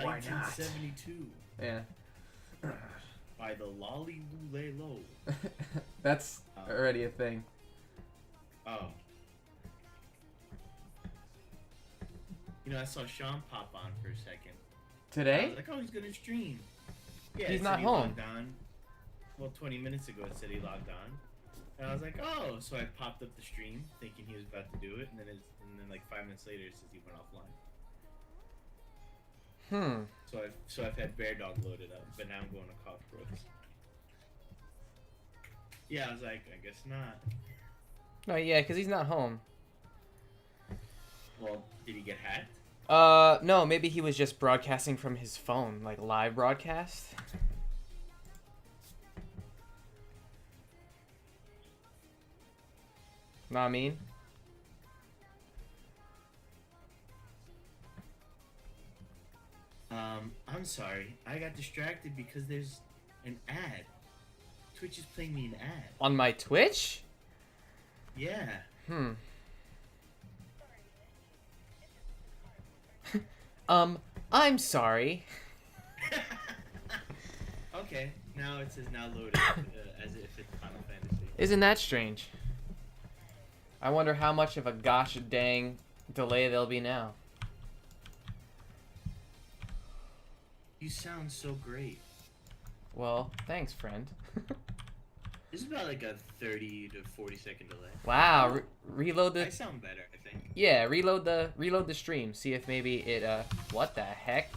Why not? 1972 Yeah. by the Lolly Lulelo. That's already a thing. Oh. You know, I saw Sean pop on for a second. I Today? was like, oh, he's gonna stream. Yeah, He's it said not he home. logged on. Well, 20 minutes ago it said he logged on. And I was like, oh, so I popped up the stream thinking he was about to do it, and then like 5 minutes later it says he went offline. So I've had Bear Dog loaded up, but now I'm going to Cough Bros. Yeah, I was like, I guess not. No, yeah, because he's not home. Well, did he get hacked? No, maybe he was just broadcasting from his phone, like live broadcast. Know what I mean? I'm sorry. I got distracted because there's an ad. Twitch is playing me an ad. On my Twitch? Yeah. I'm sorry. Okay. Now it says now loaded as if it's Final Fantasy. Isn't that strange? I wonder how much of a gosh dang delay there'll be now. You sound so great. Well, thanks, friend. This is about like a 30 to 40 second delay. Wow, reload I the... sound better, I think. Yeah, reload the stream. See if maybe it, what the heck?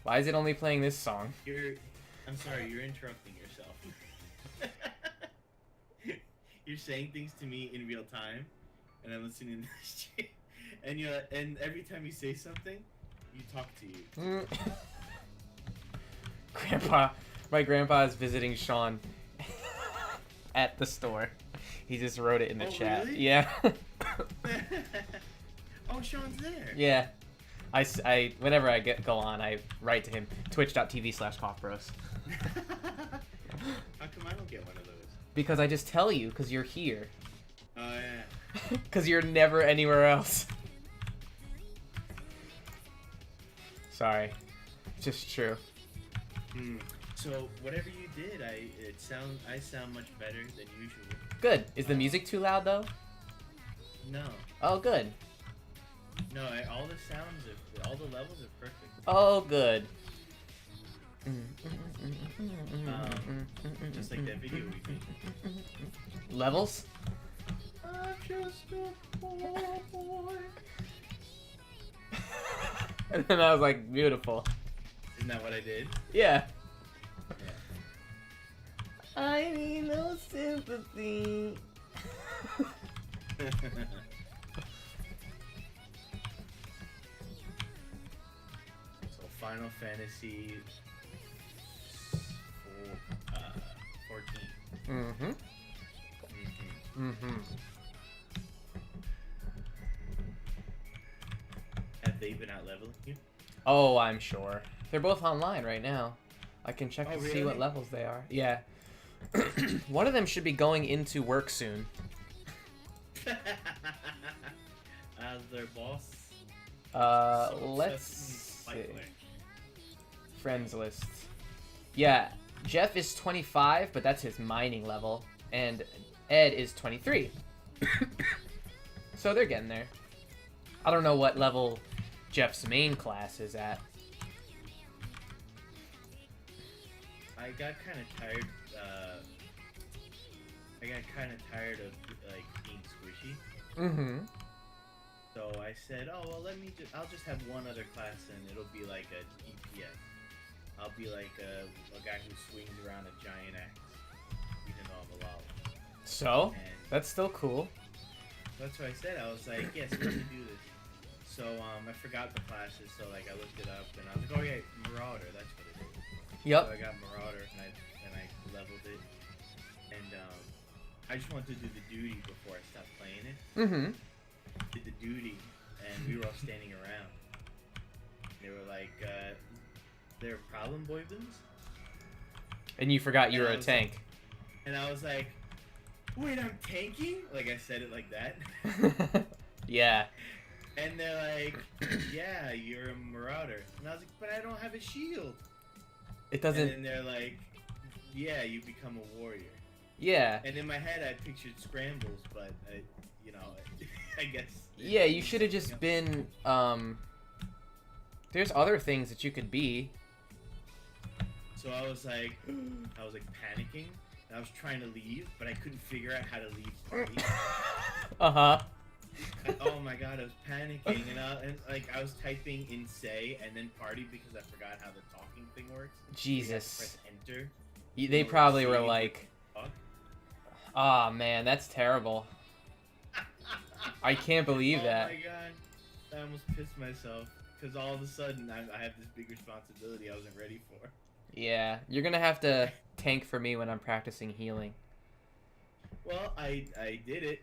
Why is it only playing this song? I'm sorry, you're interrupting yourself. You're saying things to me in real time, and I'm listening to this shit. And every time you say something, you talk to you. My grandpa is visiting Sean at the store. He just wrote it in the chat. Really? Yeah. Oh, Sean's there. Yeah. I whenever I go on, I write to him. Twitch.tv/coughbros. How come I don't get one of those? Because I just tell you, because you're here. Oh, yeah. Because you're never anywhere else. Sorry. It's just true. So whatever you did, I sound much better than usual. Good. Is the music too loud, though? No. Oh, good. No, all the levels are perfect. Oh, good. Just like that video we made. Levels? I'm just a poor boy. And then I was like, beautiful. Isn't that what I did? Yeah. Yeah. I need no sympathy. So Final Fantasy 14. Have they been out leveling you? Oh, I'm sure. They're both online right now. I can check to see really? what levels they are. Yeah. One of them should be going into work soon. As their boss. Let's see. Friends list. Yeah, Jeff is 25, but that's his mining level, and Ed is 23. So they're getting there. I don't know what level Jeff's main class is at. I got kind of tired. I got kind of tired of like being squishy. So I said, oh well, I'll just have one other class and it'll be like a DPS. I'll be like a guy who swings around a giant axe, even though I'm a lolly. So And that's still cool. that's what I said. I was like, yes, we're gonna do this. So I forgot the classes, so like I looked it up and I was like, oh yeah, Marauder, that's what it is. Yep. So I got Marauder and I leveled it, and I just wanted to do the duty before I stopped playing it. Did the duty, and we were all standing around. They were like, they're problem boybands. And you forgot you And were I a was tank. And I was like, wait, I'm tanking? Like I said it like that. Yeah. And they're like, yeah, you're a marauder. And I was like, but I don't have a shield. It doesn't. And then they're like, yeah, you become a warrior. Yeah. And in my head, I pictured scrambles, but you know, I guess. Yeah, you should have just been. There's other things that you could be. So I was like panicking. And I was trying to leave, but I couldn't figure out how to leave party. Oh my god, I was panicking, and I was typing in say and then party because I forgot how the talking thing works. Jesus. Press enter. They probably were like, "Oh man, that's terrible." I can't believe that. Oh my god, I almost pissed myself because all of a sudden I have this big responsibility I wasn't ready for. Yeah, you're gonna have to tank for me when I'm practicing healing. Well, I did it.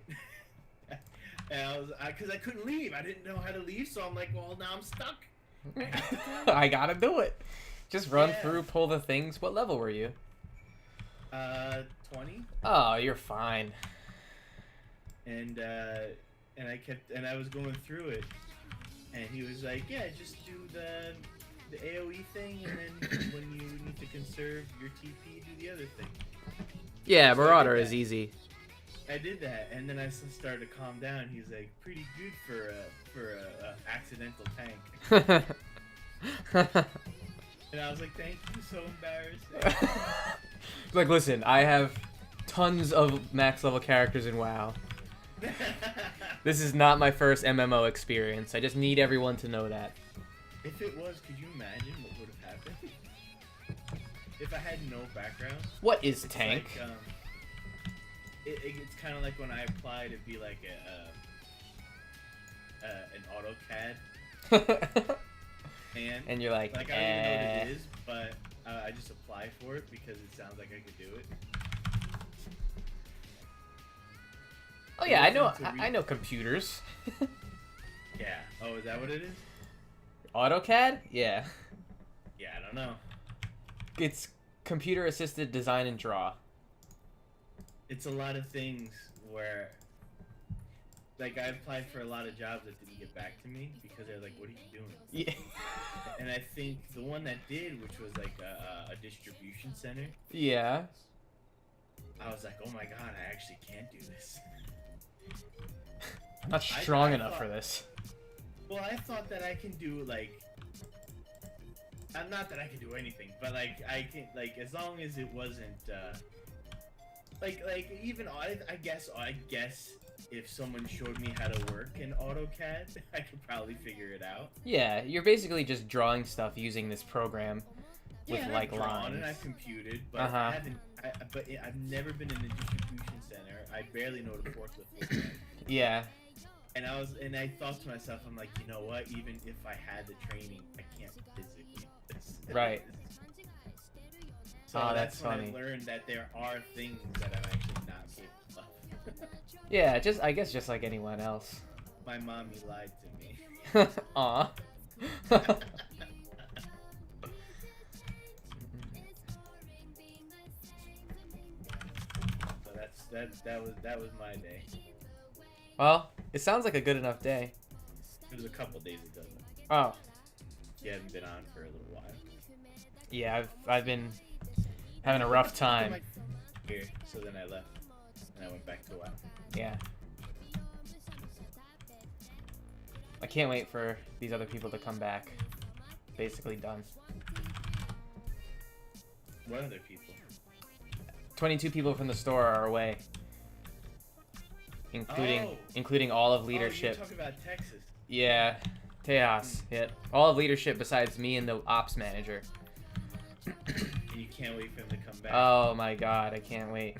And I was, because I couldn't leave. I didn't know how to leave, so I'm like, well, now I'm stuck. I gotta do it. Just run through, pull the things. What level were you? 20. Oh, you're fine. And I was going through it, and he was like, yeah, just do the AoE thing, and then when you need to conserve your TP, do the other thing. Yeah, So Marauder is easy. I did that, and then I started to calm down. He's like, pretty good for a accidental tank. And I was like, thank you, so embarrassing. Like, listen, I have tons of max level characters in WoW. This is not my first MMO experience. I just need everyone to know that. If it was, could you imagine what would have happened? If I had no background. What is tank? Like, it's kind of like when I apply to be like an AutoCAD. And you're like, I don't even know what it is, but I just apply for it because it sounds like I could do it. Oh yeah, I know computers. Yeah. Oh, is that what it is? AutoCAD? Yeah. Yeah, I don't know. It's computer assisted design and draw. It's a lot of things where, like, I applied for a lot of jobs that didn't get back to me because they're like, what are you doing? Yeah. And I think the one that did, which was like a distribution center. Yeah. I was like, oh my god, I actually can't do this. I'm not strong enough for this. Well, I thought that I can do, like, not that I can do anything, but like I can, like, as long as it wasn't like even I guess if someone showed me how to work in AutoCAD, I could probably figure it out. Yeah, you're basically just drawing stuff using this program with like I've drawn lines. And I've computed, but I haven't. I've never been in a distribution center. I barely know what a forklift looks like. Yeah. And I thought to myself, I'm like, you know what? Even if I had the training, I can't physically do this. Right. So that's when funny. I learned that there are things that I'm actually not capable of. Yeah, I guess just like anyone else. My mommy lied to me. Aw. So that was my day. Well, it sounds like a good enough day. It was a couple days ago. Oh. You haven't been on for a little while. Yeah, I've been having a rough time. Here, so then I left and I went back to WoW. Yeah. I can't wait for these other people to come back. Basically done. What other people? 22 people from the store are away. Including all of leadership. Oh, you're talking about Texas. Yeah. Tejas. Yeah. All of leadership besides me and the ops manager. And you can't wait for him to come back. Oh my god, I can't wait.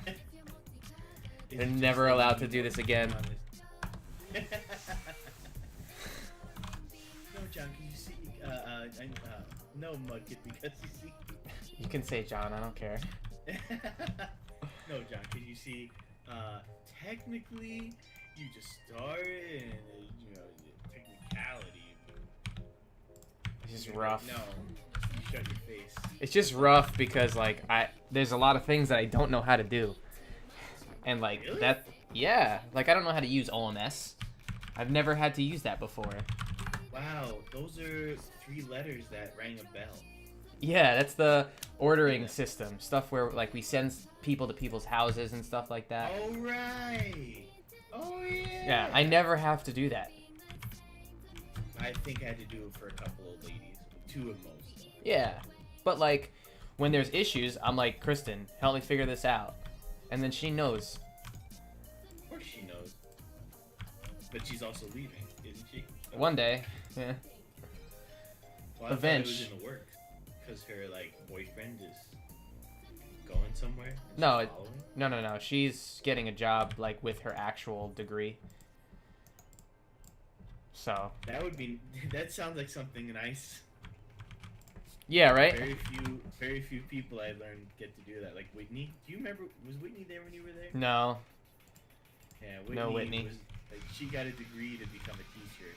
They're never allowed to do this again. No, John, can you see? No, Mudkip, because you see. You can say John, I don't care. No, John, can you see? Technically, you just started, and you know, technicality. It's just rough. No, you shut your face. It's just rough because like there's a lot of things that I don't know how to do, and like Really? that. Yeah, like I don't know how to use OMS. I've never had to use that before. Wow, those are 3 letters that rang a bell. Yeah, that's the ordering system. Stuff where, like, we send people to people's houses and stuff like that. Oh, right. Oh, yeah. Yeah, I never have to do that. I think I had to do it for a couple of ladies. 2 at most. Yeah, but, like, when there's issues, I'm like, Kristen, help me figure this out. And then she knows. Of course she knows. But she's also leaving, isn't she? One day. Yeah. Well, I thought it was in the works. Because her, like, boyfriend is going somewhere? No, no. She's getting a job, like, with her actual degree. So. That sounds like something nice. Yeah, right? Very few people I learned get to do that. Like Whitney. Do you remember, was Whitney there when you were there? No. Yeah, Whitney. Was, like, she got a degree to become a teacher.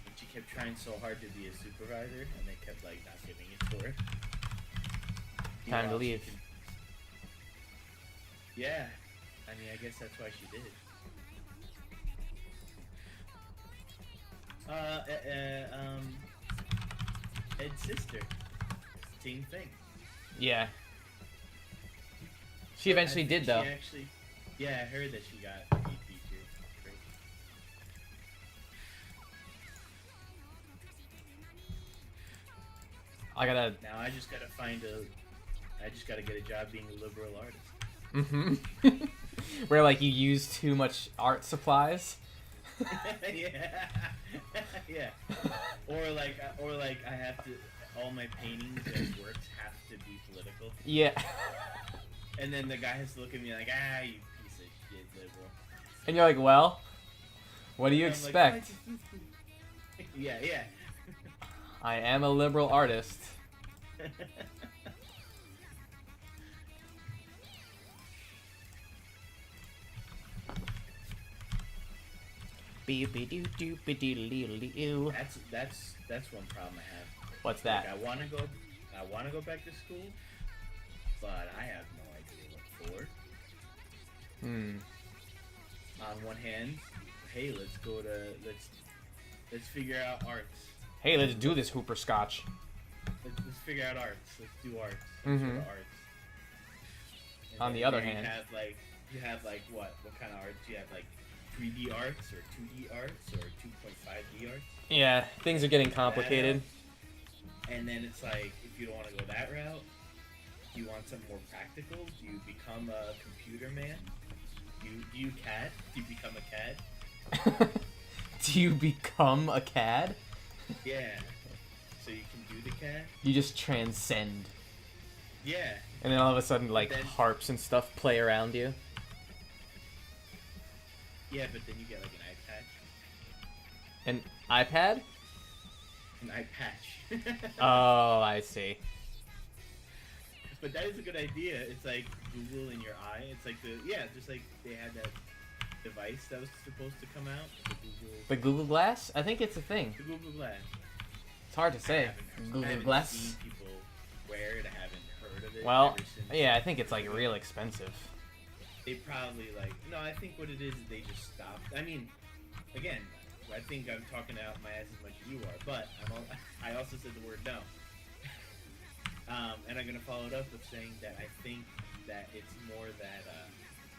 And she kept trying so hard to be a supervisor, and they kept, like, not giving it to her. Time to leave. Yeah. I mean, I guess that's why she did. Ed's sister. Same thing. Yeah. She eventually did, though. Yeah, I heard that she got a teacher. Great. Now I just gotta get a job being a liberal artist. Mm-hmm. Where, like, you use too much art supplies. Yeah. Yeah. Or like I have to, all my paintings and works have to be political. Yeah. And then the guy has to look at me like, you piece of shit, liberal. And you're like, well, what do you expect? Like, yeah. I am a liberal artist. That's one problem I have. What's that? Like, I wanna go back to school, but I have no idea what for. On one hand, hey, let's figure out arts. Hey, let's do this hooperscotch. Let's figure out arts. Let's do arts. Mm-hmm. Arts. On the other hand, you have what kind of arts? You have like 3D arts or 2D arts or 2.5D arts. Yeah, things are getting complicated. And then it's like, if you don't want to go that route, do you want something more practical? Do you become a computer man? Do you CAD? Do you become a CAD? Do you become a CAD? Yeah. So you can do the CAD? You just transcend. Yeah. And then all of a sudden, like, harps and stuff play around you. Yeah, but then you get, like, an An iPad? An eye patch. Oh, I see. But that is a good idea. It's like Google in your eye. It's like just like they had that device that was supposed to come out. The Google Glass? I think it's a thing. The Google Glass. It's hard to say. I haven't seen people wear it. I haven't heard of it. Well, yeah, I think it's like real expensive. They probably no, I think what it is they just stopped. I mean, again, I think I'm talking out my ass as much as you are, but I also said the word no. And I'm going to follow it up with saying that I think that it's more that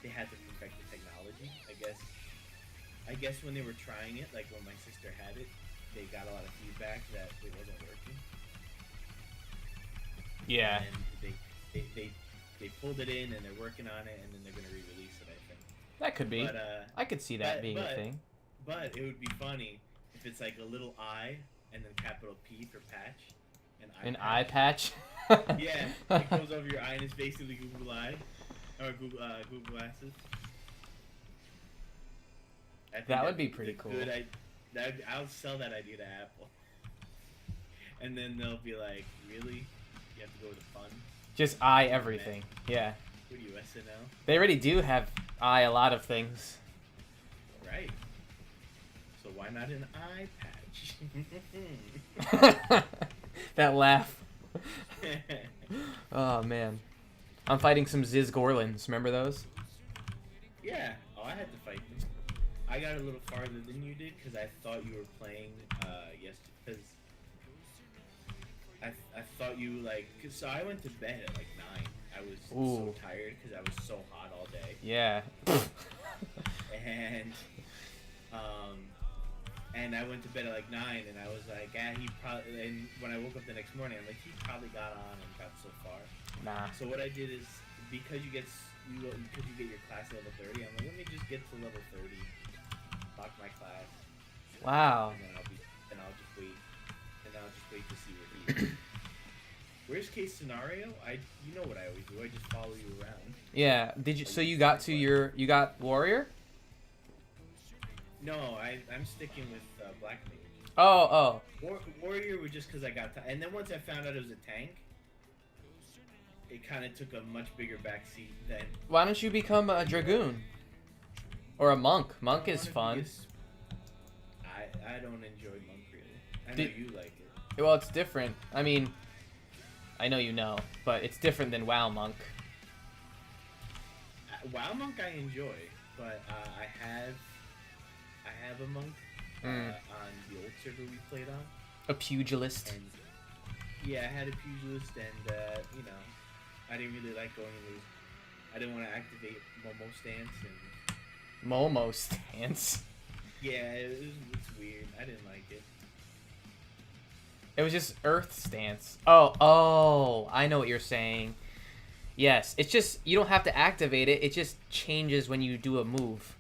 they had to perfect the technology, I guess when they were trying it, like when my sister had it, they got a lot of feedback that it wasn't working. Yeah. And they pulled it in and they're working on it and then they're going to re-release it, I think. That could be. But, I could see that being a thing. But it would be funny if it's like a little I and then capital P for patch. An eye patch? Yeah, it goes over your eye and it's basically Google Eye. Or Google Glasses. That would be pretty cool. I'll sell that idea to Apple. And then they'll be like, really? You have to go with the fun? Just eye everything. Yeah. What are you, SNL? They already do have eye a lot of things. Right. So why not an eye patch? That laugh. Oh, man. I'm fighting some Ziz Gorlins. Remember those? Yeah. Oh, I had to fight them. I got a little farther than you did because I thought you were playing yesterday. Because I thought you like. So I went to bed at like 9. I was so tired because I was so hot all day. Yeah. And I went to bed at like 9, and I was like, he probably. And when I woke up the next morning, I'm like, he probably got on and got so far. Nah. So what I did is because you get your class level 30, I'm like, let me just get to level 30, lock my class. Wow. And then I'll just wait to see what he is. Worst case scenario, you know what I always do. I just follow you around. Yeah. Did you? So you got warrior? No, I'm sticking with Black Mage. Oh. Warrior was just because I got and then once I found out it was a tank, it kind of took a much bigger backseat than. Why don't you become a dragoon? Or a monk? Monk is fun. I don't enjoy monk really. I know you like it. Well, it's different. I mean, I know you know, but it's different than WoW monk. WoW monk I enjoy, but I have a monk on the old server we played on. A pugilist. And, yeah, I had a pugilist, and I didn't really like going in those. I didn't want to activate Momo stance and. Momo stance. Yeah, it's weird. I didn't like it. It was just Earth stance. Oh, I know what you're saying. Yes, it's just you don't have to activate it. It just changes when you do a move.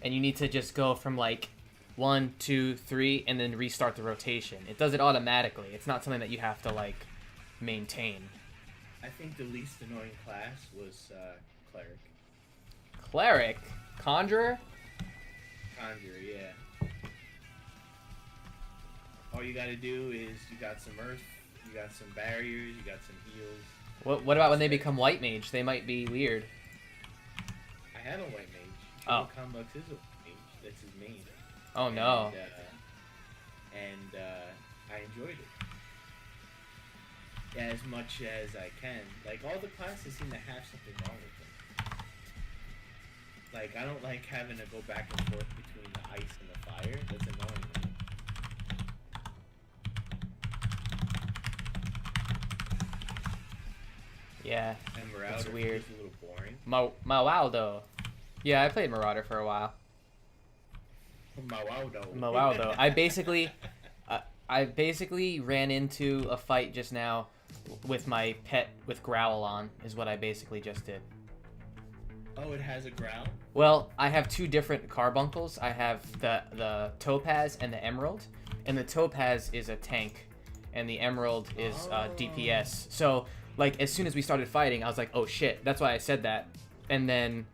And you need to just go from like 1, 2, 3 and then restart the rotation. It does it automatically. It's not something that you have to like maintain. I think the least annoying class was cleric. Cleric? Conjurer? Conjurer, yeah. All you gotta do is you got some earth, you got some barriers, you got some heals. What about when they become white mage? They might be weird. I have a white mage. Oh. Conlux is a white mage. That's his main. Oh no. And I enjoyed it as much as I can. Like all the classes seem to have something wrong with them. Like I don't like having to go back and forth between the ice and the fire. That's annoying. Yeah. And Marauder that's weird. is a little boring. Mawaldo. Yeah, I played Marauder for a while. Mawaldo. I basically ran into a fight just now with my pet with Growl on, is what I basically just did. Oh, it has a Growl? Well, I have two different carbuncles. I have the Topaz and the Emerald. And the Topaz is a tank, and the Emerald is DPS. So, like, as soon as we started fighting, I was like, oh shit, that's why I said that. And then,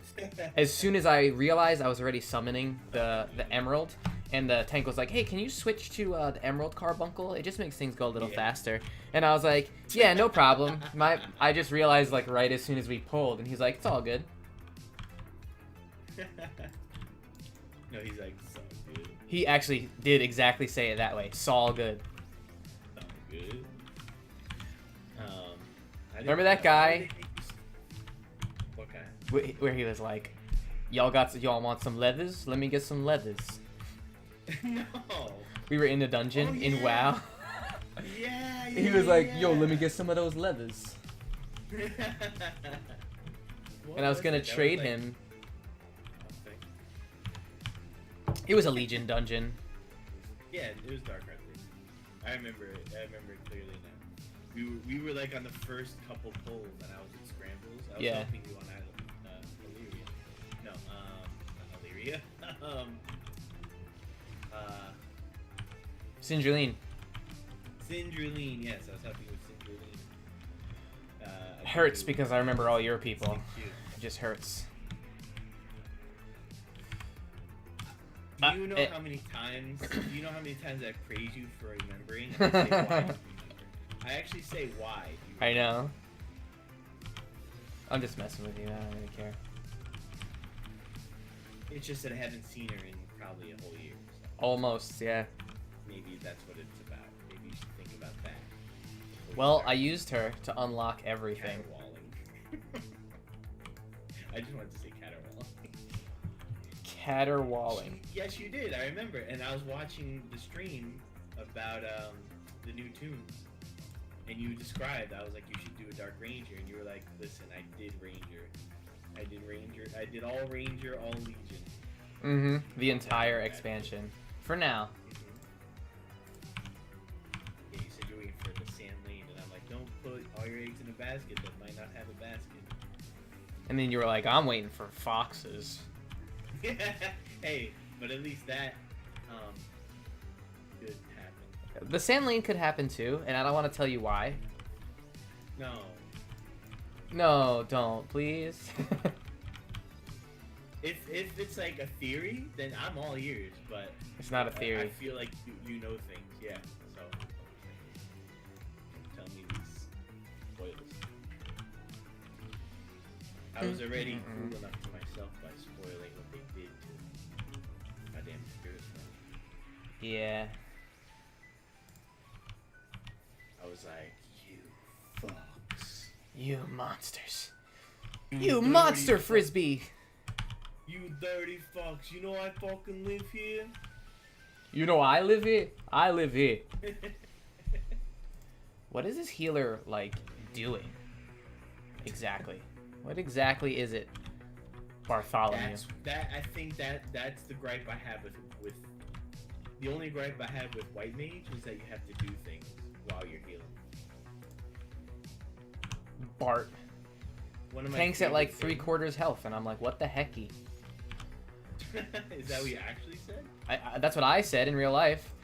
as soon as I realized I was already summoning the Emerald, and the tank was like, hey, can you switch to the Emerald carbuncle? It just makes things go a little faster. And I was like, yeah, no problem. I just realized, like, right as soon as we pulled, and he's like, it's all good. No, he's like, so good. He actually did exactly say it that way. It's all good. So good. Remember that guy? What kind? Where he was like, y'all want some leathers? Let me get some leathers. No. We were in the dungeon in WoW. Yeah. He was like, yo, let me get some of those leathers. And I was gonna trade him. It was a Legion dungeon. Yeah, it was Dark Arctic. I remember it. I remember it clearly now. We were like on the first couple pulls, and I was in scrambles. I was helping you on Illyria. No, not Illyria. Sindraline. Sindraline, yes, I was helping with Sindraline. It hurts because I remember all your people. It just hurts. Do you know how many times? Do you know how many times I praise you for remembering? I say why you remember. I actually say why. I know. I'm just messing with you. I don't really care. It's just that I haven't seen her in probably a whole year. So Almost, yeah. maybe that's what it's about. Maybe you should think about that. Well, I used her to unlock everything. Caterwauling. I just wanted to say caterwauling. Caterwauling. Yes, you did. I remember. And I was watching the stream about the new tunes. And you described, I was like, you should do a Dark Ranger. And you were like, listen, I did Ranger. I did all Ranger, all Legion. Mm-hmm. The entire expansion. For now. Yeah, you said you're waiting for the Sand Lane. And I'm like, don't put all your eggs in a basket that might not have a basket. And then you were like, I'm waiting for foxes. Hey, but at least that could happen. The Sand Lane could happen too, and I don't want to tell you why. No. No, don't, please. If it's like a theory, then I'm all ears, but... It's not a theory. I feel like you know things, yeah, so... Tell me these spoilers. I was already cool enough to myself by spoiling what they did to goddamn Spirit Tracks. Yeah. I was like, you fucks. You monsters. You monster frisbee! You dirty fucks. You know I fucking live here? You know I live here? I live here. What is this healer, like, doing? Exactly. What exactly is it, Bartholomew? I think that's the gripe I have with the only gripe I have with White Mage is that you have to do things while you're healing. Bart. One of my Tank's at like favorite 3/4 health, and I'm like, what the hecky? things- Is that what you actually said? That's what I said in real life.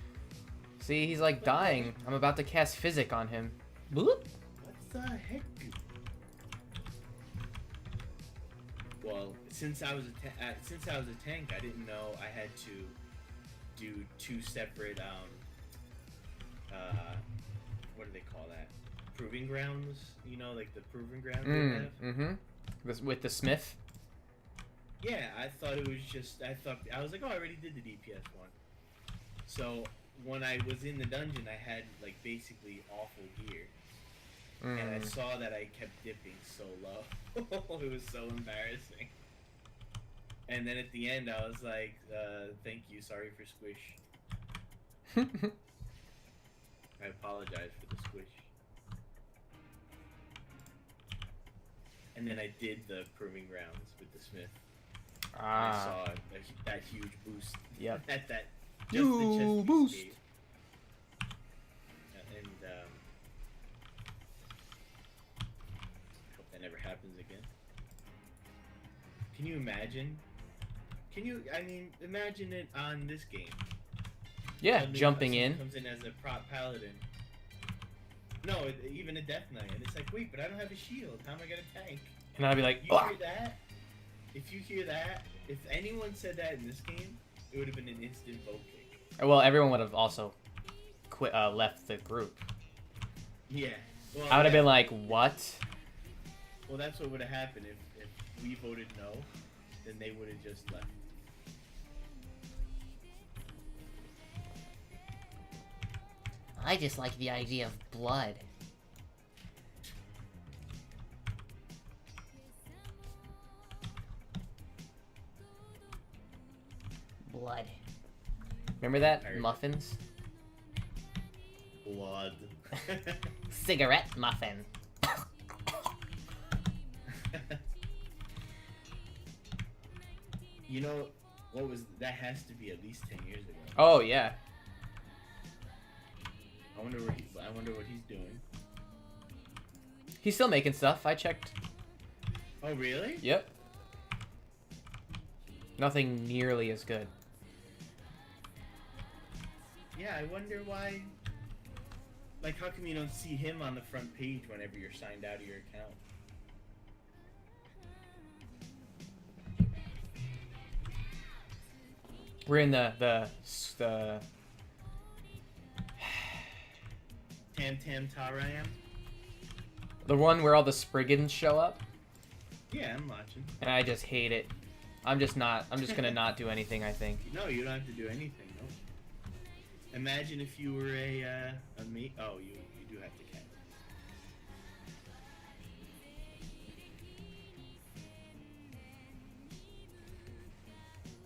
See, he's like dying. I'm about to cast Physic on him. Boop. What the heck? Well, since I was a tank, I didn't know I had to do 2 separate what do they call that? Proving grounds, you know, like the proving ground they have. Mm-hmm. With the Smith. Yeah, I thought it was just. I was like, oh, I already did the DPS one. So when I was in the dungeon, I had like basically awful gear, and I saw that I kept dipping so low. It was so embarrassing. And then at the end, I was like, thank you, sorry for squish. I apologize for the squish. And then I did the proving grounds with the Smith. I saw that huge boost. Yep. At that. Huge boost. Escape. And hope that never happens again. Can you imagine? Imagine it on this game. Yeah, Suddenly jumping someone in. comes in as a prop paladin. No, even a Death Knight, and it's like, wait, but I don't have a shield. How am I gonna tank? And I'd be like, You hear that? If you hear that, if anyone said that in this game, it would have been an instant vote kick. Well, everyone would have also quit, left the group. Yeah. Well, I would have been like, what? Well, that's what would have happened if we voted no, then they would have just left. I just like the idea of blood. Blood. Remember that? Heard. Muffins? Blood. Cigarette muffin. You know, that has to be at least 10 years ago. Oh, yeah. I wonder what he's doing. He's still making stuff. I checked. Oh, really? Yep. Nothing nearly as good. Yeah, I wonder why. Like, how come you don't see him on the front page whenever you're signed out of your account? We're in the Tam Taram? the one where all the Spriggans show up, Yeah, I'm watching. and I just hate it. I'm just gonna not do anything, I think. No, you don't have to do anything. No. Imagine if you were a mate. Oh, you do have to catch.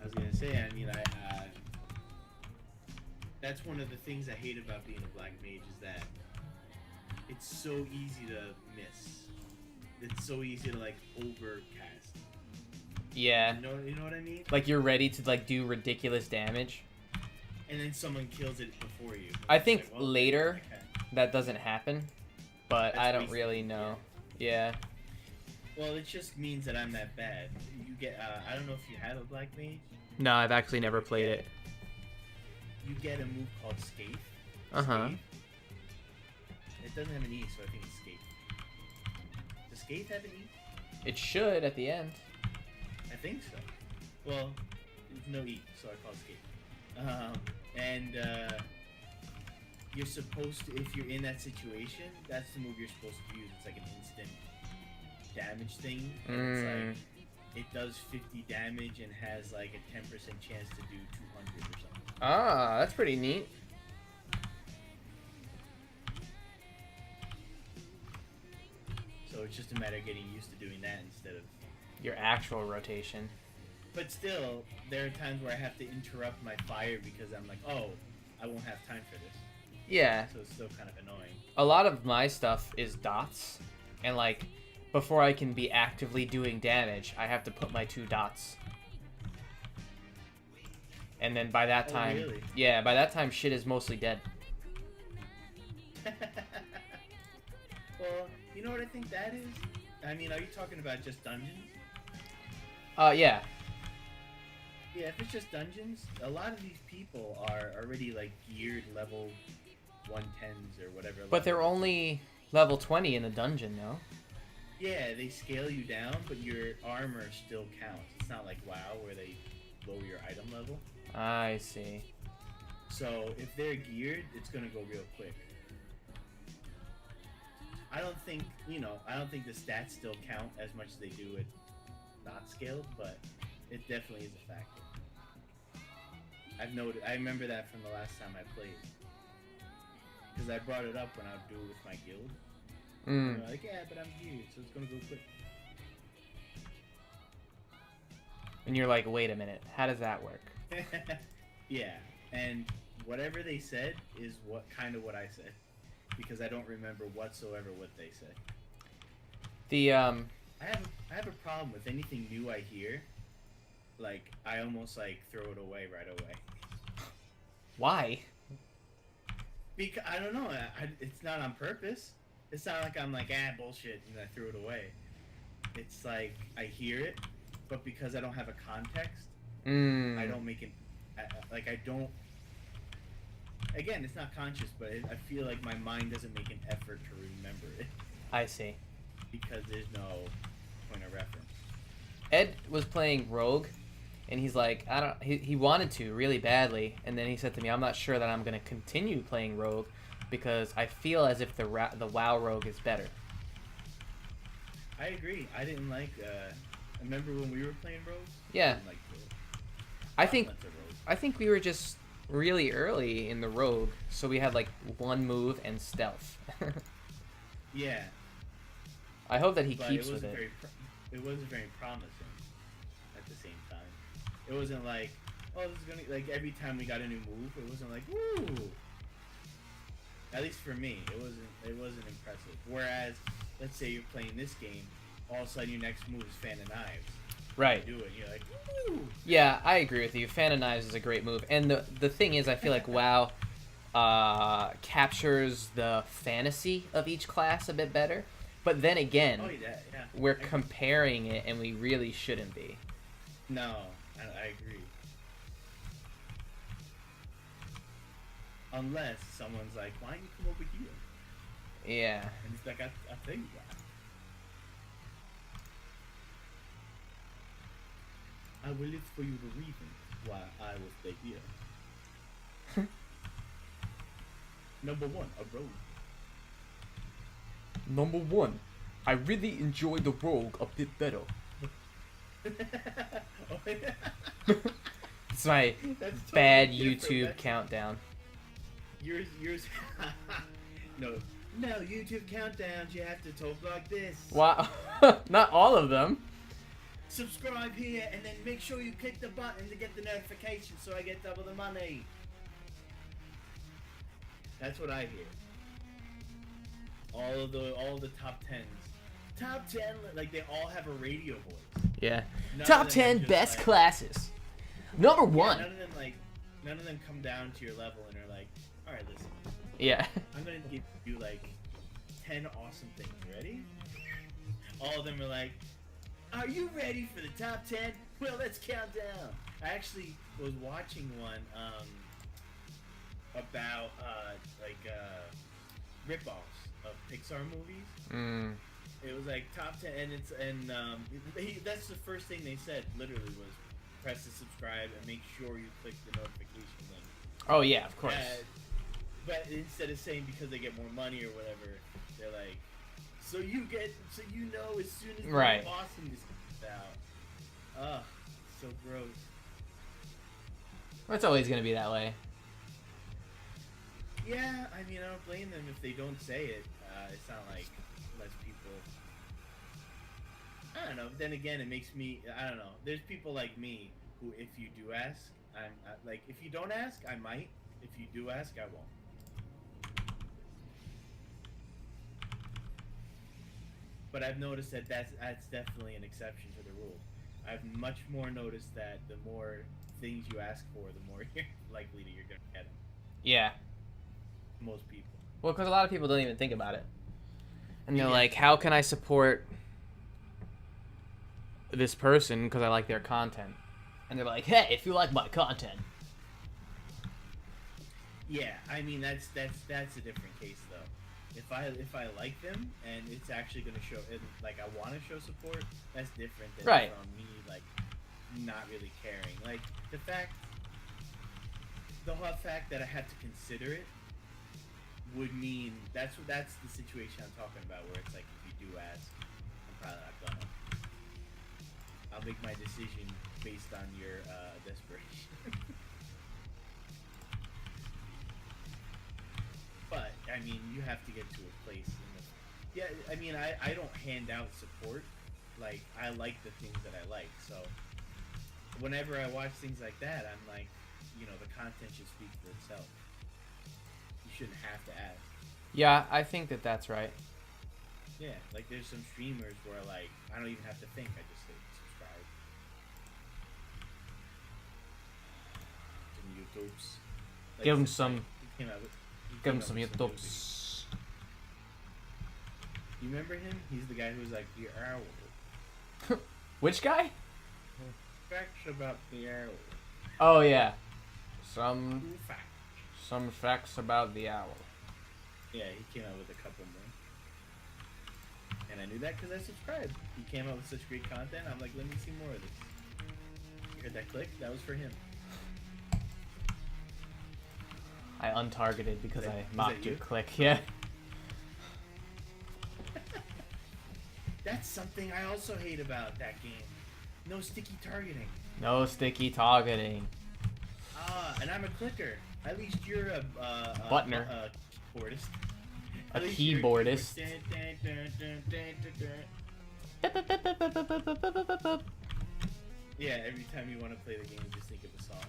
I was gonna say, I mean, that's one of the things I hate about being a black mage is that it's so easy to miss. It's so easy to like overcast. Yeah. You know what I mean? Like you're ready to like do ridiculous damage. And then someone kills it before you. I It's think like, well, later okay. that doesn't happen, but That's I don't basically- really know. Yeah. Well, it just means that I'm that bad. You get, I don't know if you have a black mage. No, I've actually never played it. You get a move called Scathe. Uh-huh. Scathe. It doesn't have an E, so I think it's Scathe. Does Scathe have an E? It should at the end. I think so. Well, there's no E, so I call it Scathe. And you're supposed to, if you're in that situation, that's the move you're supposed to use. It's like an instant damage thing. And it's like, it does 50 damage and has like a 10% chance to do 200 or something. Ah, that's pretty neat. So it's just a matter of getting used to doing that instead of. Your actual rotation. But still, there are times where I have to interrupt my fire because I'm like, oh, I won't have time for this. Yeah. So it's still kind of annoying. A lot of my stuff is dots, and like before I can be actively doing damage, I have to put my 2 dots. And then by that Oh, time, really? yeah, by that time shit is mostly dead. Well, you know what I think that is? I mean, are you talking about just dungeons? Yeah. Yeah, if it's just dungeons, a lot of these people are already like geared level 110s or whatever. But they're level. only level 20 in the dungeon, no? Yeah, they scale you down, but your armor still counts. It's not like WoW where they lower your item level. I see. So if they're geared, it's gonna go real quick. I don't think the stats still count as much as they do it not scaled, but it definitely is a factor. I remember that from the last time I played. Because I brought it up when I would do it with my guild. And they're like, yeah, but I'm geared, so it's gonna go quick. And you're like, wait a minute, how does that work? Yeah, and whatever they said is what I said. Because I don't remember whatsoever what they said. The I have a problem with anything new I hear. Like, I almost like throw it away right away. why? Because I don't know. It's not on purpose. It's not like I'm like bullshit and I threw it away. It's like I hear it, but because I don't have a context, I don't make it. I don't. Again, it's not conscious, but I feel like my mind doesn't make an effort to remember it I see. because there's no point of reference. Ed was playing Rogue, and he's like, he wanted to really badly, and then he said to me, I'm not sure that I'm going to continue playing Rogue because I feel as if the WoW Rogue is better. I agree. I didn't like. Remember when we were playing Rogue? Yeah. I didn't like I think Rogue. I think we were just really early in the Rogue, so we had like one move and stealth. Yeah. I hope that he But keeps it with wasn't it. it wasn't very promising at the same time. It wasn't like, oh, this is gonna like every time we got a new move, it wasn't like, woo. At least for me, it wasn't impressive. Whereas, let's say you're playing this game, all of a sudden your next move is Fan of Knives. Right. You do it, and you're like, woo. Yeah, I agree with you. Fan of Knives is a great move, and the thing is, I feel like WoW captures the fantasy of each class a bit better. But then again, Oh yeah. we're comparing it, and we really shouldn't be. No, I agree. Unless someone's like, why don't you come over here? Yeah. And it's like, I'll tell you why. I will list for you the reason why I will stay here. Number 1, a rogue. Number 1, I really enjoy the Rogue a bit better. Oh, yeah. It's my That's totally bad different. YouTube That's- countdown. Yours. No, YouTube countdowns. You have to talk like this. Wow. Not all of them. subscribe here, and then make sure you click the button to get the notification so I get double the money. That's what I hear. All of the top 10s. Top 10, like they all have a radio voice. Yeah. None Top of them are 10 just, best like- classes. Number Yeah, 1. none of them come down to your level and are like, all right, listen, Yeah. I'm gonna give you like 10 awesome things. Ready? All of them are like, are you ready for the top 10? Well, let's count down. I actually was watching one about rip-offs of Pixar movies. Mm. It was like top 10, and that's the first thing they said. Literally was press the subscribe and make sure you click the notification link. Oh yeah, of course. But instead of saying because they get more money or whatever, they're like, so you know as soon as Right. awesome this comes out. Ugh, so gross. It's always gonna be that way. Yeah, I mean, I don't blame them if they don't say it. It's not like less people. I don't know. Then again, it makes me. I don't know. There's people like me who, if you do ask, like. If you don't ask, I might. If you do ask, I won't. But I've noticed that that's definitely an exception to the rule. I've much more noticed that the more things you ask for, the more you're likely that you're gonna get them. Yeah. Most people. Well, because a lot of people don't even think about it. And they're Yeah. like, how can I support this person because I like their content? And they're like, hey, if you like my content. Yeah, I mean that's a different case though. If I like them and it's actually gonna show, and like I want to show support, that's different than Right. from me like not really caring. Like the whole fact that I had to consider it would mean that's the situation I'm talking about, where it's like if you do ask, I'm probably not gonna. I'll make my decision based on your desperation. But I mean, you have to get to a place. Yeah, I mean, I don't hand out support. Like I like the things that I like, so whenever I watch things like that, I'm like, you know, the content should speak for itself. You shouldn't have to ask. Yeah, I think that that's right. Yeah, like there's some streamers where like I don't even have to think, I just hit subscribe. Some YouTubes. Like, Give them some. he came out with- he Give came them out some with YouTube. movies. You remember him? He's the guy who was like the owl. Which guy? Facts about the owl. Oh yeah. True fact. Some facts about the owl. Yeah, he came out with a couple more. And I knew that because I subscribed. He came out with such great content. I'm like, let me see more of this. You heard that click? That was for him. I untargeted because Is that- I is mocked that your you? click. Yeah. That's something I also hate about that game. No sticky targeting. No sticky targeting. And I'm a clicker. At least you're a Buttoner. keyboardist. A At least you're keyboardist. Yeah, every time you want to play the game, just think of a song.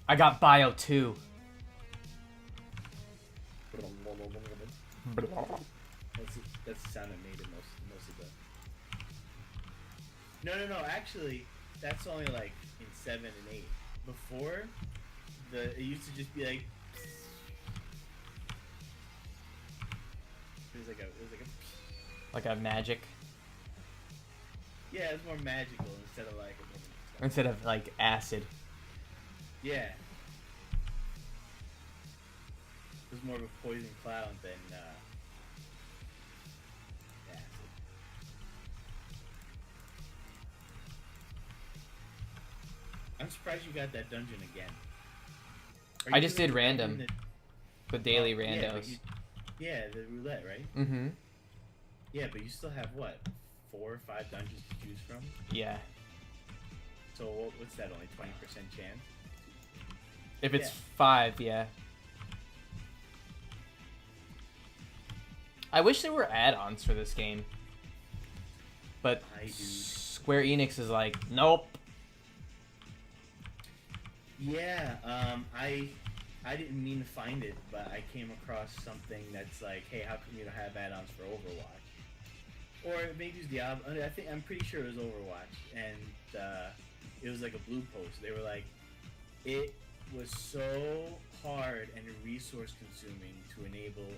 I got Bio 2. That's the sound it made in most of the. No. Actually, that's only like in 7 and 8. Before, it used to just be like. It was like a. Like a magic. Yeah, it's more magical instead of like. Instead of like acid. Yeah. It was more of a poison cloud than acid. I'm surprised you got that dungeon again. Are I you just doing did the random. dungeon The daily yeah, but randos. yeah, the roulette, right? Mm-hmm. Yeah, but you still have what, 4 or 5 dungeons to choose from? Yeah. So what's that? Only 20% chance? If it's Yeah. 5, yeah. I wish there were add-ons for this game. but Hi, dude. Square Enix is like, nope. Yeah, I didn't mean to find it, but I came across something that's like, hey, how come you don't have add-ons for Overwatch? Or maybe it's Diablo. I'm pretty sure it was Overwatch, and it was like a blue post. They were like, it was so hard and resource consuming to enable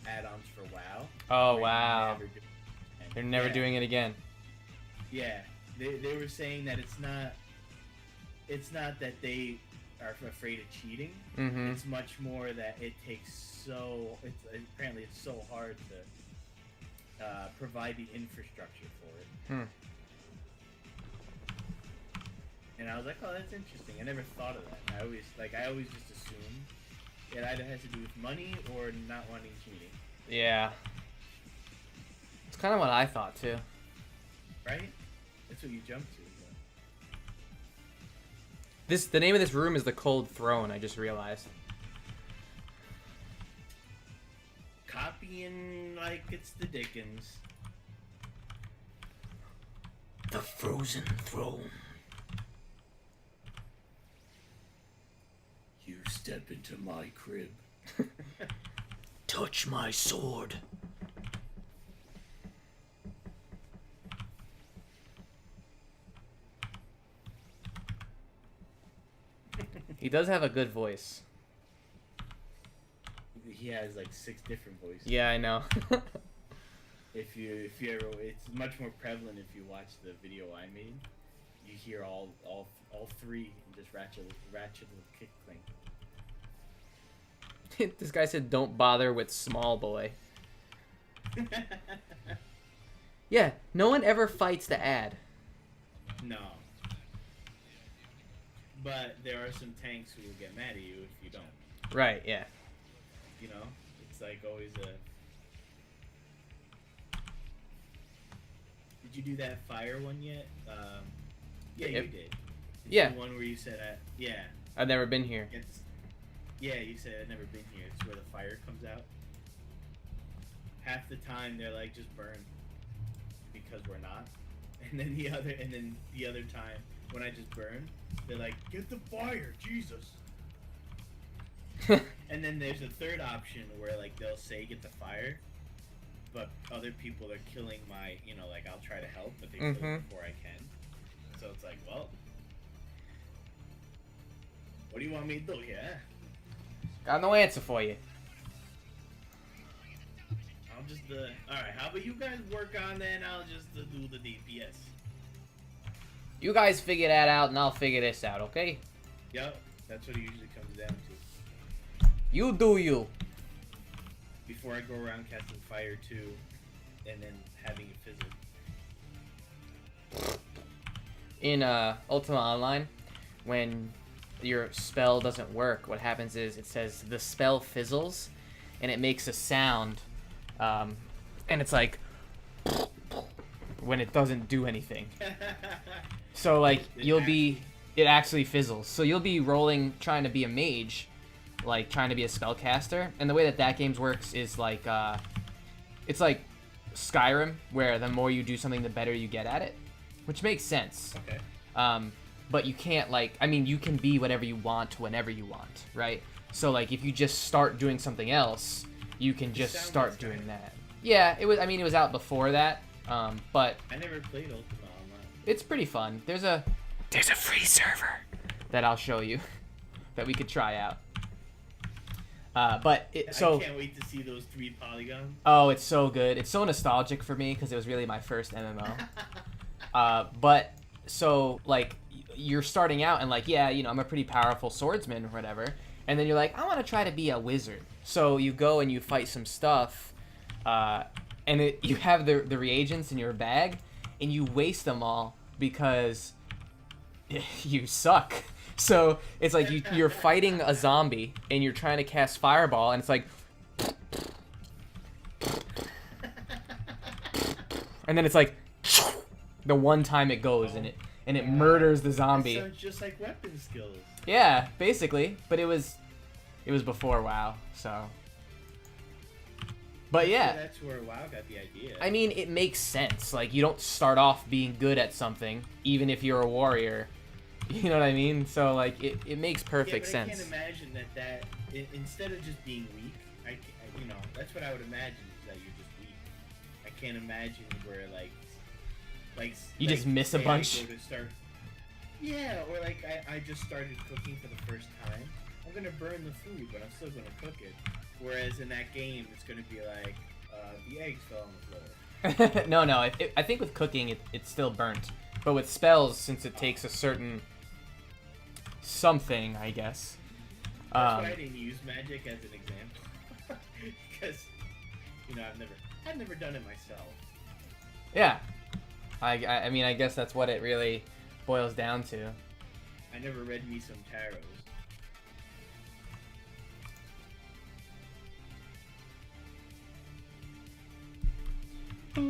add-ons for WoW. Oh wow, they're never Yeah. doing it again. Yeah, they were saying that it's not that they are afraid of cheating. Mm-hmm. It's much more that it takes apparently it's so hard to provide the infrastructure for it. And I was like, oh, that's interesting. I never thought of that. And I always just assumed it either has to do with money or not wanting cheating. Yeah, it's kind of what I thought too. Right? That's what you jump to. The name of this room is the Cold Throne. I just realized. Copying like it's the Dickens. The Frozen Throne. You step into my crib. Touch my sword. He does have a good voice. He has like 6 different voices. Yeah, I know. If you ever, it's much more prevalent if you watch the video I made. You hear all 3 and just ratchet little kick clink. This guy said, "Don't bother with small boy." Yeah, no one ever fights the ad. No. But there are some tanks who will get mad at you if you don't. Right, yeah. You know? It's like always a... Did you do that fire one yet? Yeah, Yep. you did. Yeah. The one where you said, yeah. I've never been here. Yeah, you said I've never been here. It's where the fire comes out. Half the time they're like, just burn. Because we're not. And then the other time, when I just burn, they're like, get the fire, Jesus. And then there's a third option where like they'll say get the fire, but other people are killing my, like I'll try to help, but they kill me before I can. So it's like, well, what do you want me to do here? Got no answer for you. I'll just alright, how about you guys work on that and I'll just do the DPS. You guys figure that out, and I'll figure this out, okay? Yep, that's what it usually comes down to. You do you. Before I go around casting fire too, and then having it fizzle. In Ultima Online, when your spell doesn't work, what happens is it says the spell fizzles, and it makes a sound, and it's like when it doesn't do anything. So like it actually fizzles. So you'll be rolling trying to be a mage, like trying to be a spellcaster, and the way that games works is like it's like Skyrim, where the more you do something, the better you get at it, which makes sense. Okay. But you can't you can be whatever you want whenever you want, right? So like if you just start doing something else, you can just start doing that. Yeah, it was out before that, but I never played Ultima Online. it's pretty fun. There's a free server that I'll show you that we could try out. I can't wait to see those 3 polygons. Oh, it's so good. It's so nostalgic for me because it was really my first MMO. But so like you're starting out and like, yeah, I'm a pretty powerful swordsman or whatever, and then you're like, I want to try to be a wizard. So you go and you fight some stuff, and you have the reagents in your bag, and you waste them all because you suck. So it's like you're fighting a zombie and you're trying to cast fireball, and it's like, and then it's like the one time it goes and it murders the zombie. That sounds just like weapon skills. Yeah, basically, but it was before WoW, so But yeah, That's where WoW got the idea. I mean, it makes sense. Like, you don't start off being good at something, even if you're a warrior. You know what I mean? So, like, it makes perfect yeah, but sense. I can't imagine that instead of just being weak, you know, that's what I would imagine is that you're just weak. I can't imagine where You just miss a say bunch. I go to start, yeah, or like I just started cooking for the first time. I'm gonna burn the food, but I'm still gonna cook it. Whereas in that game, it's gonna be like the eggs fell on the floor. No. I think with cooking, it's still burnt. But with spells, since it takes a certain something, I guess. That's why I didn't use magic as an example, because you know I've never done it myself. Yeah. I mean, I guess that's what it really boils down to. I never read me some tarots. I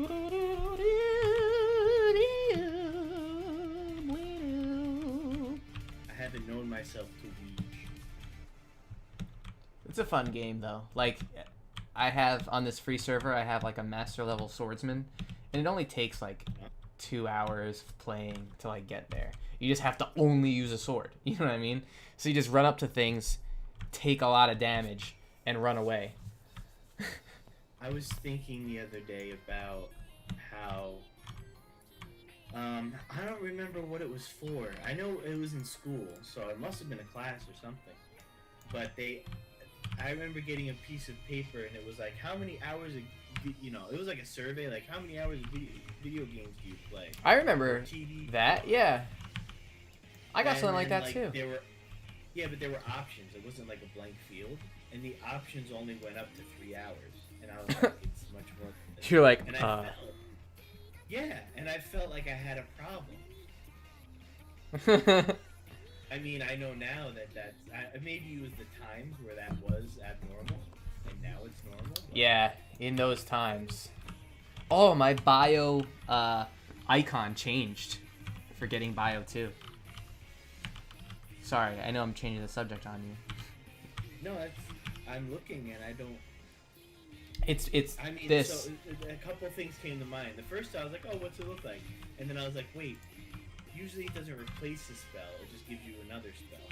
haven't known myself to weed. It's a fun game though. Like, I have on this free server, I have like a master level swordsman, and it only takes like 2 hours of playing to like get there. You just have to only use a sword. You know what I mean? So you just run up to things, take a lot of damage, and run away. I was thinking the other day about how I don't remember what it was for. I know it was in school, so it must have been a class or something. But I remember getting a piece of paper and it was like, how many hours it was like a survey, like how many hours of video games do you play? I remember TV. that. Yeah, I got And something like then, that too. But there were options. It wasn't like a blank field, and the options only went up to 3 hours. And I was like, it's much more. Than this. You're like, And I felt like I had a problem. I mean, I know now maybe it was the times where that was abnormal, and now it's normal. Yeah, in those times. Oh, my bio icon changed for getting bio 2. Sorry, I know I'm changing the subject on you. No, I'm looking and I don't. It's I mean, this. so a couple things came to mind. The first, I was like, oh, what's it look like? And then I was like, wait. Usually it doesn't replace a spell, it just gives you another spell.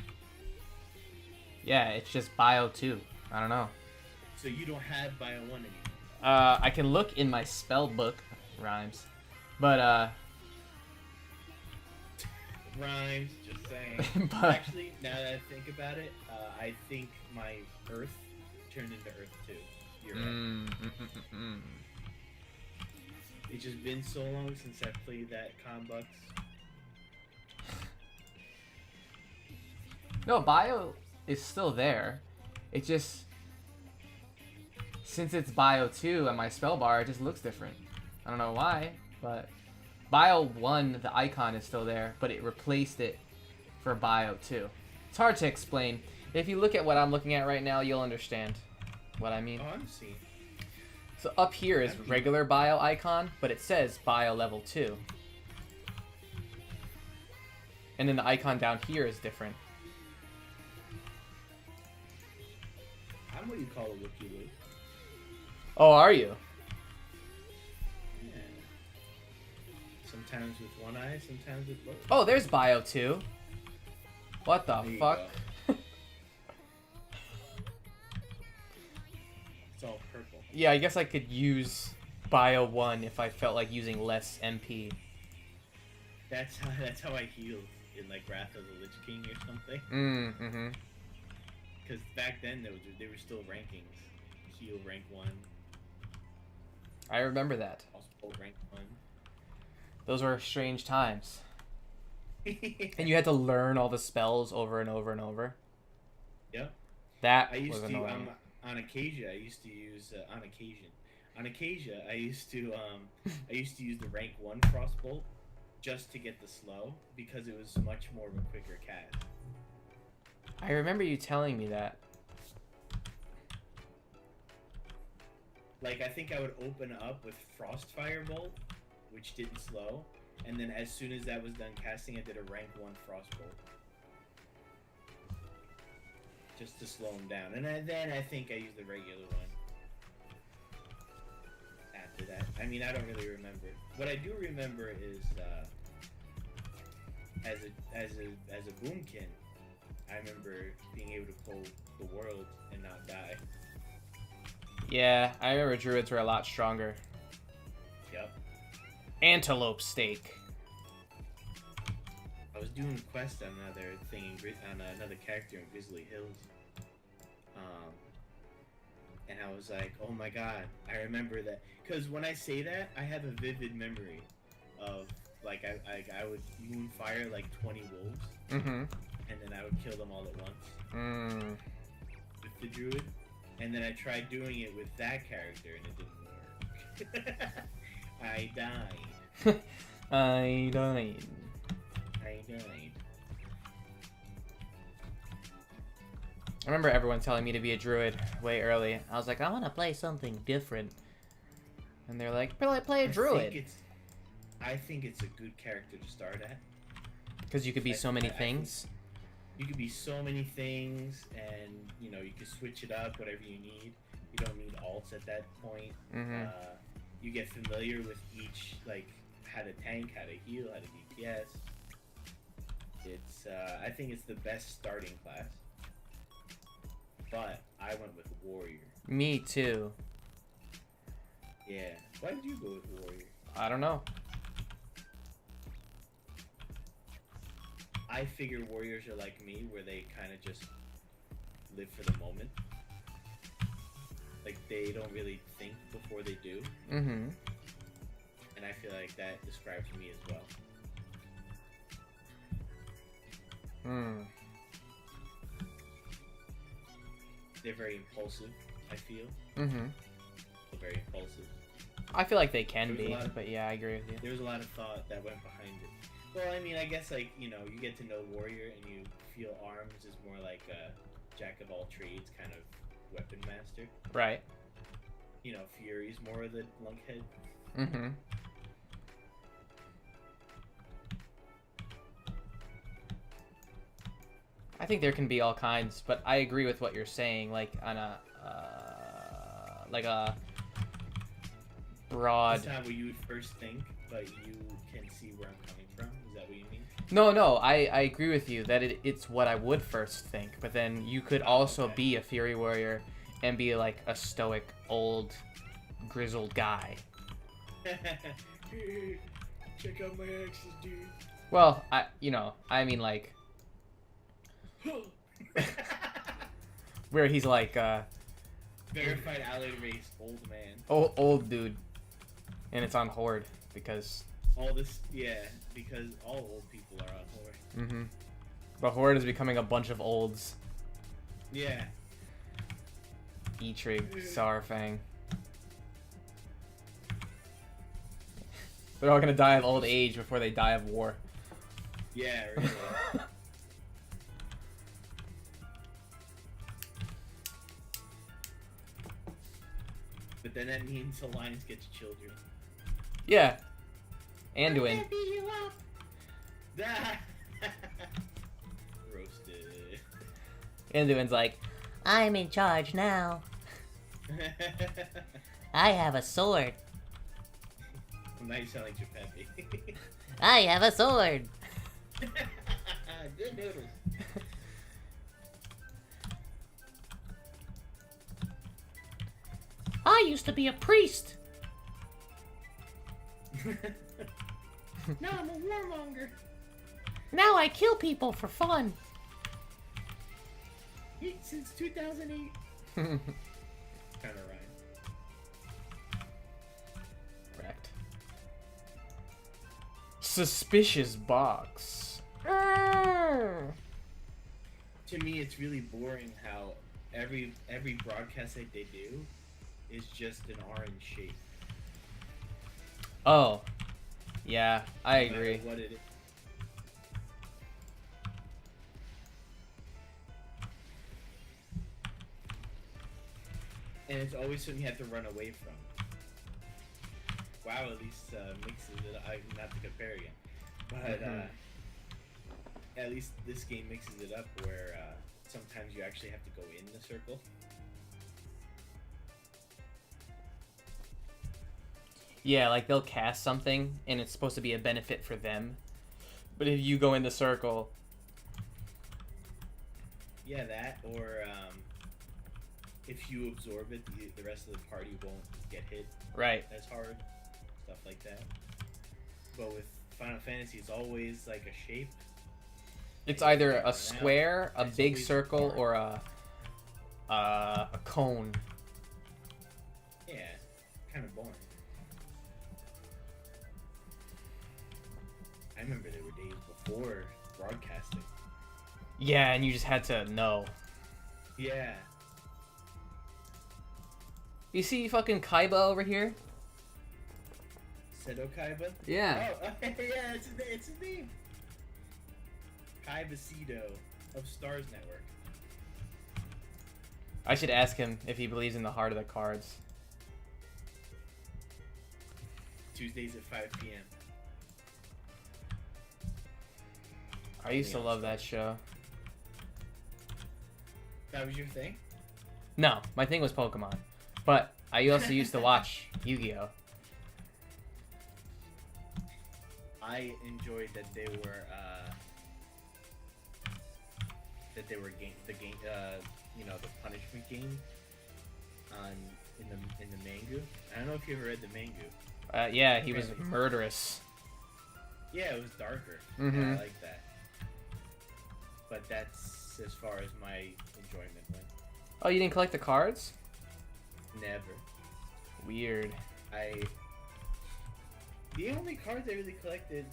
Yeah, it's just bio 2. I don't know. So you don't have bio 1 anymore. I can look in my spell book, rhymes, but Rhymes, just saying. But- Actually, now that I think about it, I think my Earth turned into Earth 2. You're right. It's just been so long since I played that Combucks. No, bio is still there. It just, since it's bio 2 on my spell bar, it just looks different. I don't know why, but bio 1, the icon is still there, but it replaced it for bio 2. It's hard to explain. If you look at what I'm looking at right now, you'll understand what I mean. Oh, I'm seeing. So up here is regular bio icon, but it says bio level 2. And then the icon down here is different. I'm what you call a Wookiee Luke. Oh, are you? Yeah. Sometimes with one eye, sometimes with both. Oh, there's bio 2. What the There you fuck? go. It's all purple. Yeah, I guess I could use bio 1 if I felt like using less MP. That's how I healed in like Wrath of the Lich King or something. Mm-hmm. Because back then they were still rankings. Heal rank 1, I remember that. also rank 1. Those were strange times. And you had to learn all the spells over and over and over. Yeah. That I was used to annoying. on Acacia. I used to use on Acacia. I used to use the rank 1 crossbolt just to get the slow because it was much more of a quicker cast. I remember you telling me that. Like I think I would open up with Frostfire Bolt, which didn't slow, and then as soon as that was done casting, I did a rank 1 Frostbolt. Just to slow him down. And then I think I used the regular one. after that. I mean, I don't really remember. What I do remember is as a boomkin, I remember being able to pull the world and not die. Yeah, I remember druids were a lot stronger. Yep. Antelope steak. I was doing a quest on another thing on another character in Grizzly Hills. And I was like, oh my god, I remember that. Because when I say that, I have a vivid memory of, like, I would moonfire, like, 20 wolves. Mm-hmm. And then I would kill them all at once. Mm. With the druid. And then I tried doing it with that character, and it didn't work. I died. I died. I died. I remember everyone telling me to be a druid way early. I was like, I want to play something different. And they're like, play a druid. I think it's a good character to start at. Because you could be so many things. You could be so many things, and, you know, you could switch it up, whatever you need. You don't need alts at that point. Mm-hmm. You get familiar with each, like, how to tank, how to heal, how to DPS. It's, I think it's the best starting class. But I went with warrior. Me too. Yeah. Why did you go with warrior? I don't know. I figure warriors are like me, where they kind of just live for the moment. Like, they don't really think before they do. Mm-hmm. And I feel like that describes me as well. Hmm. They're very impulsive, I feel. Mm-hmm. They're very impulsive. I feel like they can There's a be, lot of- but yeah, I agree with you. There's a lot of thought that went behind it. Well, I mean, I guess, like, you know, you get to know warrior and you feel arms is more like a jack of all trades kind of weapon master. Right. You know, Fury's more of the lunkhead. Mm-hmm. I think there can be all kinds, but I agree with what you're saying, like on a broad. That's not what you would first think, but you can see where I'm coming from. Is that what you mean? No, I agree with you that it's what I would first think, but then you could also Okay. be a Fury Warrior and be like a stoic, old, grizzled guy. Check out my axes, dude. Well, I mean like where he's like Verified allied race, old man. old dude, and it's on Horde because All this, yeah, because all old people are on Horde. the Horde is becoming a bunch of olds. Yeah. Eitrig, Saurfang. They're all gonna die of old age before they die of war. Yeah, really. But then that means Alliance gets children. Yeah. Anduin. Roasted. Anduin's like, I'm in charge now. I have a sword. Now you sound like Geppetto. I have a sword. Good noodles. I used to be a priest. No, I'm a warmonger. Now I kill people for fun. Since 2008. Kind of right. Correct. Suspicious box. To me, it's really boring how every broadcast that they do is just an orange shape. Oh. Yeah, I No matter agree. what it is. And it's always something you have to run away from. WoW at least mixes it up. Not to compare again. But at least this game mixes it up where sometimes you actually have to go in the circle. Yeah, like they'll cast something and it's supposed to be a benefit for them. But if you go in the circle, Yeah, that, or if you absorb it, the rest of the party won't get hit right. as hard. Stuff like that. But with Final Fantasy, it's always like a shape. It's and you either can't a run out. square, a It's big always circle, hard. or a cone. Yeah, kind of boring. I remember there were days before broadcasting. Yeah, and you just had to know. Yeah. You see fucking Kaiba over here? Seto Kaiba? Yeah. Oh, yeah, it's his name. Kaiba Seto of Stars Network. I should ask him if he believes in the heart of the cards. Tuesdays at 5 p.m. I used to love that show. That was your thing? No, my thing was Pokemon. But I also used to watch Yu-Gi-Oh! I enjoyed that they were you know, the punishment game in the manga. I don't know if you ever read the manga. Yeah, he was murderous. Yeah, it was darker. Mhm. Yeah, I like that. But that's as far as my enjoyment went. Oh, you didn't collect the cards? Never. Weird. The only cards I really collected,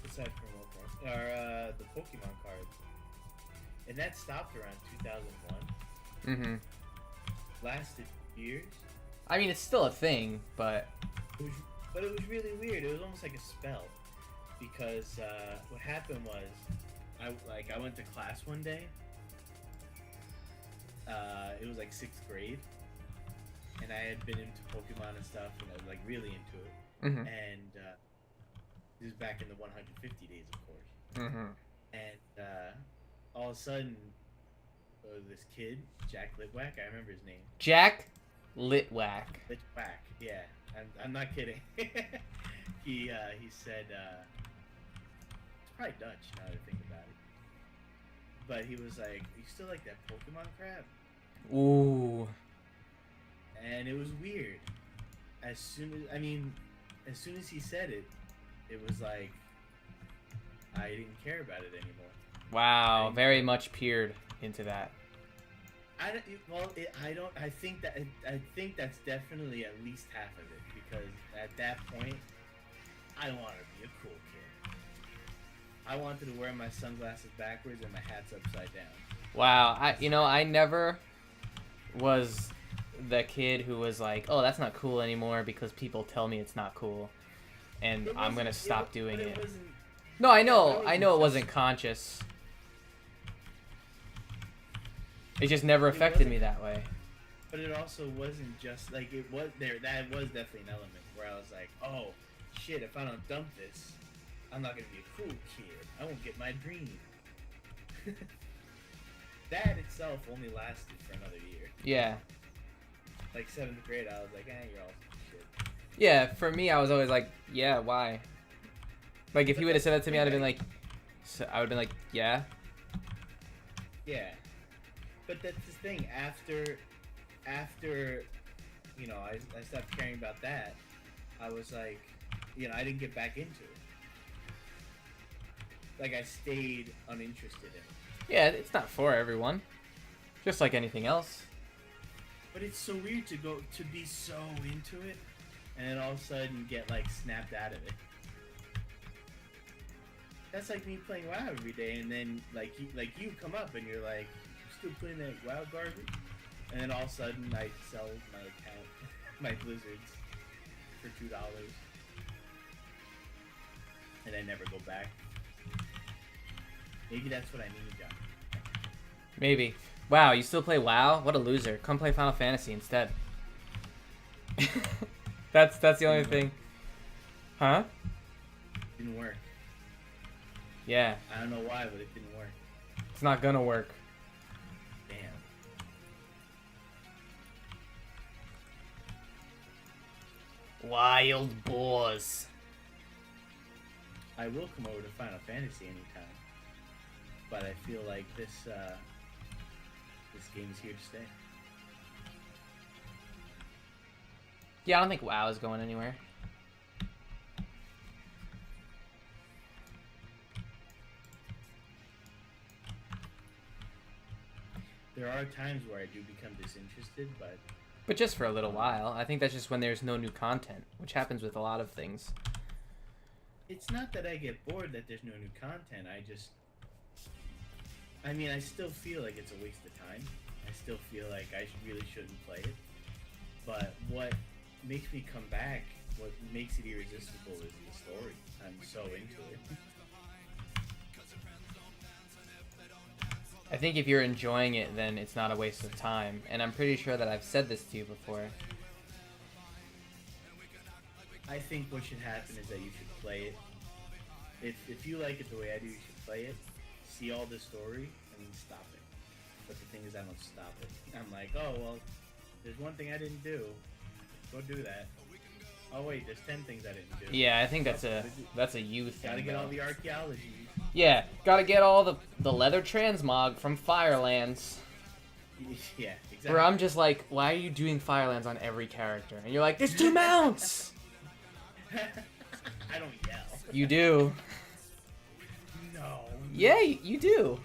aside from Pokemon, are the Pokemon cards. And that stopped around 2001. Mm-hmm. Lasted years. I mean, it's still a thing, but... But it was really weird. It was almost like a spell. Because what happened was, I went to class one day. It was like 6th grade. And I had been into Pokemon and stuff, and I was like really into it. Mm-hmm. And this is back in the 150 days, of course. Mm-hmm. And all of a sudden, this kid, Jack Litwack, I remember his name. Jack Litwack. Litwack, yeah. I'm not kidding. he said, it's probably Dutch now that I think about it. But he was like, you still like that Pokemon crap? Ooh. And it was weird. As soon as he said it, it was like, I didn't care about it anymore. Wow, very much peered into that. I think that's definitely at least half of it, because at that point, I wanted to be a cool kid. I wanted to wear my sunglasses backwards and my hats upside down. Wow, I never was the kid who was like, oh, that's not cool anymore because people tell me it's not cool, and I'm gonna stop doing it. No, I know it wasn't conscious. It just never affected me that way. But it also wasn't just like it was there. That was definitely an element where I was like, oh shit, if I don't dump this, I'm not gonna be a cool kid. I won't get my dream. That itself only lasted for another year. Yeah. Like 7th grade, I was like, you're all shit. Yeah, for me, I was always like, yeah, why? Like, if he would have said that to me, I'd have been like, yeah. Yeah. But that's the thing, after, you know, I stopped caring about that, I was like, you know, I didn't get back into it. Like, I stayed uninterested in it. Yeah, it's not for everyone. Just like anything else. But it's so weird to be so into it, and then all of a sudden get, like, snapped out of it. That's like me playing WoW every day, and then, like you come up, and you're like, still playing that WoW garbage? And then all of a sudden, I sell my account, my Blizzards, for $2. And I never go back. Maybe that's what I need, John. Maybe. Wow, you still play WoW? What a loser. Come play Final Fantasy instead. That's the only thing. Huh? Didn't work. Yeah. I don't know why, but it didn't work. It's not gonna work. Damn. wild boars. I will come over to Final Fantasy anytime, but I feel like this game is here to stay. Yeah, I don't think WoW is going anywhere. There are times where I do become disinterested, But just for a little while. I think that's just when there's no new content, which happens with a lot of things. it's not that I get bored that there's no new content. I mean, I still feel like it's a waste of time. I still feel like I really shouldn't play it. But what makes me come back, what makes it irresistible, is the story. I'm so into it. I think if you're enjoying it, then it's not a waste of time. And I'm pretty sure that I've said this to you before. I think what should happen is that you should play it. If you like it the way I do, you should play it, see all the story, and then stop it. But the thing is, I don't stop it. I'm like, oh, well, there's one thing I didn't do. Go do that. Oh, wait, there's 10 things I didn't do. Yeah, I think that's a you thing. Gotta get though. all the archaeology. Yeah, gotta get all the leather transmog from Firelands. Yeah, exactly. Where I'm just like, why are you doing Firelands on every character? And you're like, there's 2 mounts! I don't yell. You do. No. Yeah, you do.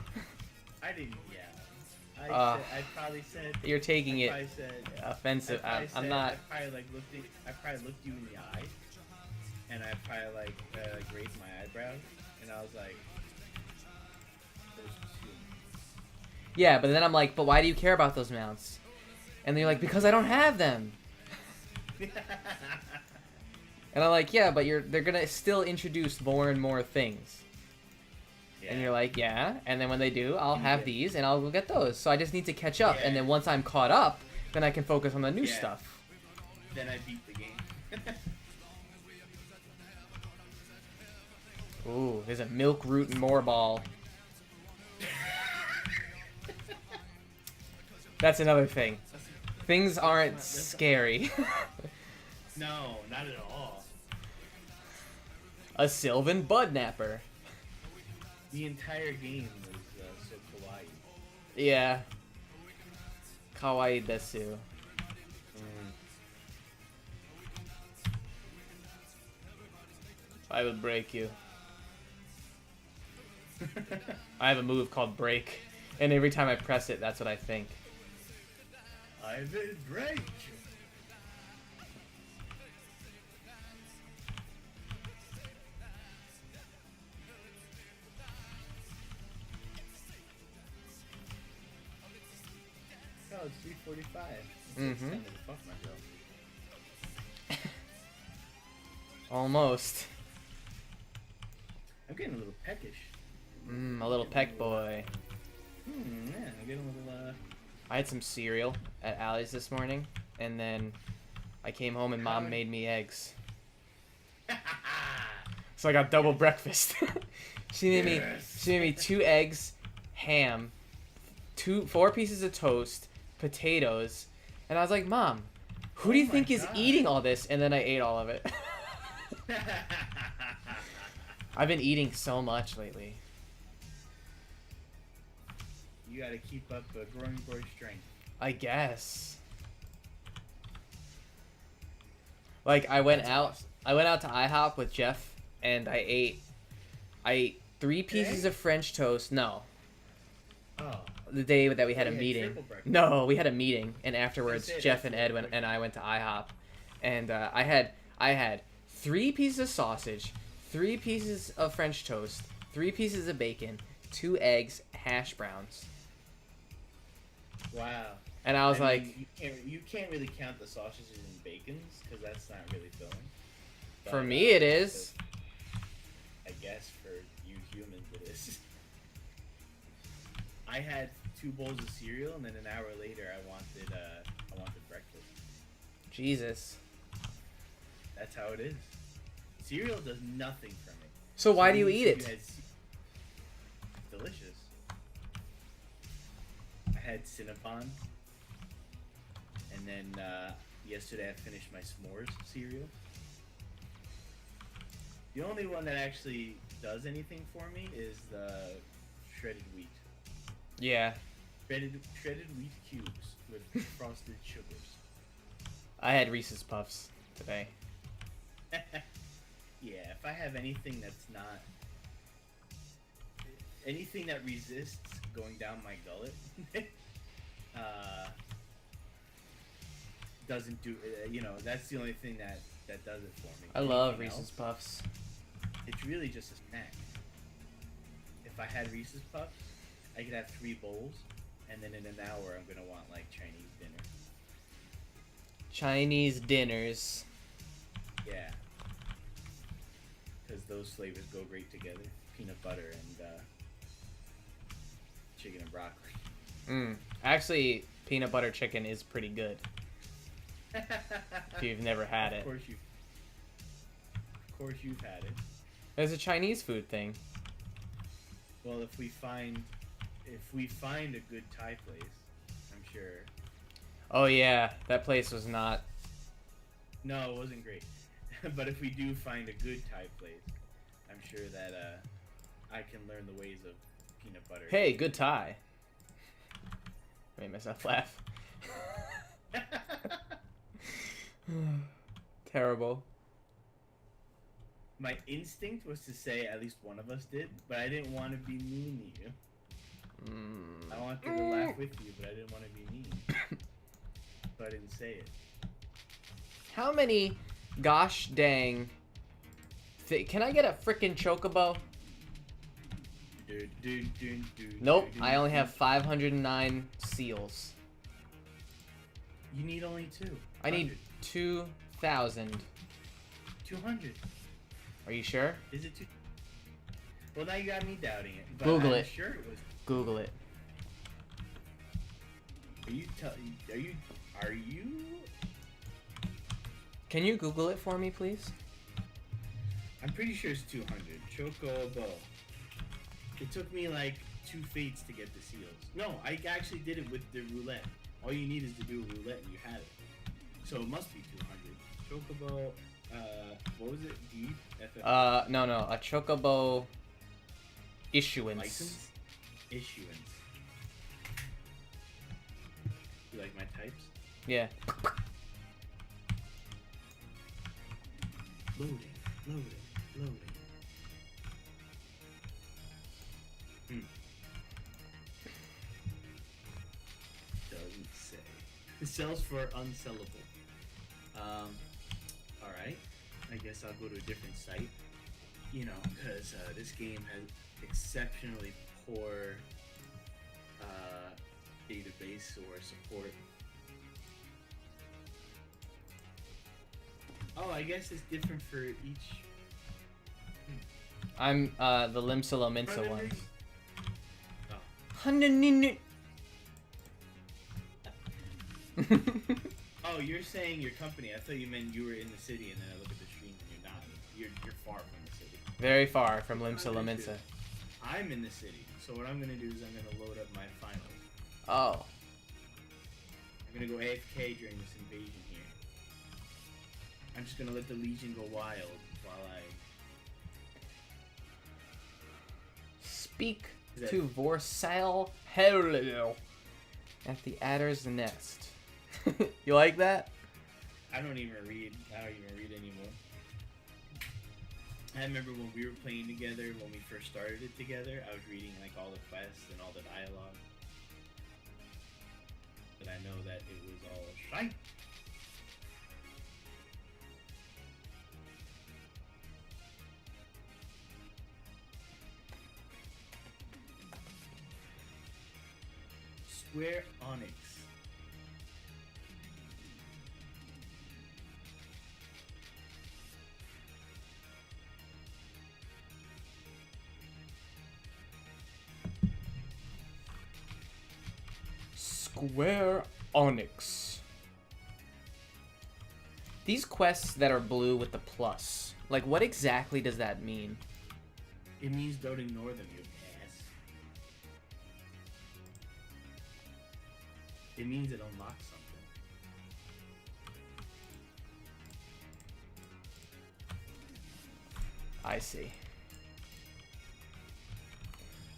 I didn't yell. Uh, I probably said. You're taking it I probably said. offensive. I probably I'm said- not. I probably looked you in the eye, and I probably raised my eyebrows, and I was like, "There's 2." Yeah, but then I'm like, but why do you care about those mounts? And they're like, because I don't have them. And I'm like, yeah, but they're gonna still introduce more and more things. Yeah. And you're like, yeah. And then when they do, I'll have these and I'll go get those. So I just need to catch up. And Yeah. then once I'm caught up, then I can focus on the new Yeah. stuff. Then I beat the game. Ooh, there's a milk root and more ball. That's another thing. Things aren't scary. No, not at all. A Sylvan Budnapper. The entire game was so kawaii. Yeah. Kawaii desu. I would break you. I have a move called Break, and every time I press it, that's what I think. I will break you. Oh, it's 3:45. It's Mhm. time to fuck myself. Almost. I'm getting a little peckish. A little peck boy. Yeah, I'm getting a little, I had some cereal at Allie's this morning, and then I came home and Mom made me eggs. So I got double breakfast. She made me 2 eggs, ham, 4 pieces of toast, potatoes, and I was like, Mom, who do you Oh my think is God. eating all this? And then I ate all of it. I've been eating so much lately. You gotta keep up growing boy strength. I guess. Like I went out to IHOP with Jeff and I ate 3 pieces of French toast. No. Oh. The day that we had a You had meeting. triple breakfast. No, we had a meeting and afterwards You said Jeff that's and Ed triple and I went to IHOP and I had 3 pieces of sausage, 3 pieces of French toast, 3 pieces of bacon, 2 eggs, hash browns. Wow. And I was like, mean, you can't really count the sausages and bacons because that's not really filling. for But, me it is. I guess for you humans it is. I had 2 bowls of cereal and then an hour later I wanted breakfast. Jesus. That's how it is. Cereal does nothing for me. So why do you Cereal eat should it? have delicious. I had Cinnabon, and then yesterday I finished my s'mores cereal. The only one that actually does anything for me is the shredded wheat. Yeah. Shredded wheat cubes with frosted sugars. I had Reese's Puffs today. Yeah, if I have anything that's not... anything that resists going down my gullet, doesn't do... you know, that's the only thing that does it for me. I love Anything Reese's else, Puffs. It's really just a snack. If I had Reese's Puffs, I could have 3 bowls, and then in an hour I'm gonna want like Chinese dinner. Chinese dinners. Yeah. Because those flavors go great together. Peanut butter and chicken and broccoli. Actually, peanut butter chicken is pretty good. If you've never had it. Of course you've had it. There's a Chinese food thing. Well, if we find a good Thai place, I'm sure. Oh yeah, that place was not... No, it wasn't great. But if we do find a good Thai place, I'm sure that I can learn the ways of peanut butter. Hey, good Thai. Made myself laugh. Terrible. My instinct was to say at least one of us did, but I didn't want to be mean to you. I wanted to laugh with you, but I didn't want to be mean. So I didn't say it. How many gosh dang... Can I get a frickin' chocobo? Nope, I only have 509 seals. You need only 2. I need 2,000. 200. Are you sure? Is it 2? Well, now you got me doubting it. But Google I'm it. Sure it was. Google it. Are you? Can you Google it for me, please? I'm pretty sure it's 200. Chocobo. It took me like 2 fates to get the seals. No, I actually did it with the roulette. All you need is to do a roulette and you have it. So it must be 200. Chocobo, what was it? D? FF? No, a chocobo issuance. License? Issuance. You like my types? Yeah. Loading. Doesn't say. It sells for unsellable. Alright. I guess I'll go to a different site. You know, because this game has exceptionally poor database or support. Oh, I guess it's different for each. I'm the Limsa Lominsa ones. Oh, you're saying your company. I thought you meant you were in the city, and then I look at the stream and you're not. You're far from the city. Very far from Limsa Lominsa. I'm in the city, so what I'm gonna do is I'm gonna load up my finals. Oh. I'm gonna go AFK during this invasion here. I'm just gonna let the Legion go wild while I... Speak to Vorsal Hello at the Adder's Nest. You like that? I don't even read anymore. I remember when we were playing together, when we first started it together, I was reading like all the quests and all the dialogue. But I know that it was all shite. Square Onyx. Square Onyx. These quests that are blue with the plus, like what exactly does that mean? It means don't ignore them, you ass. It means it unlocks something. I see.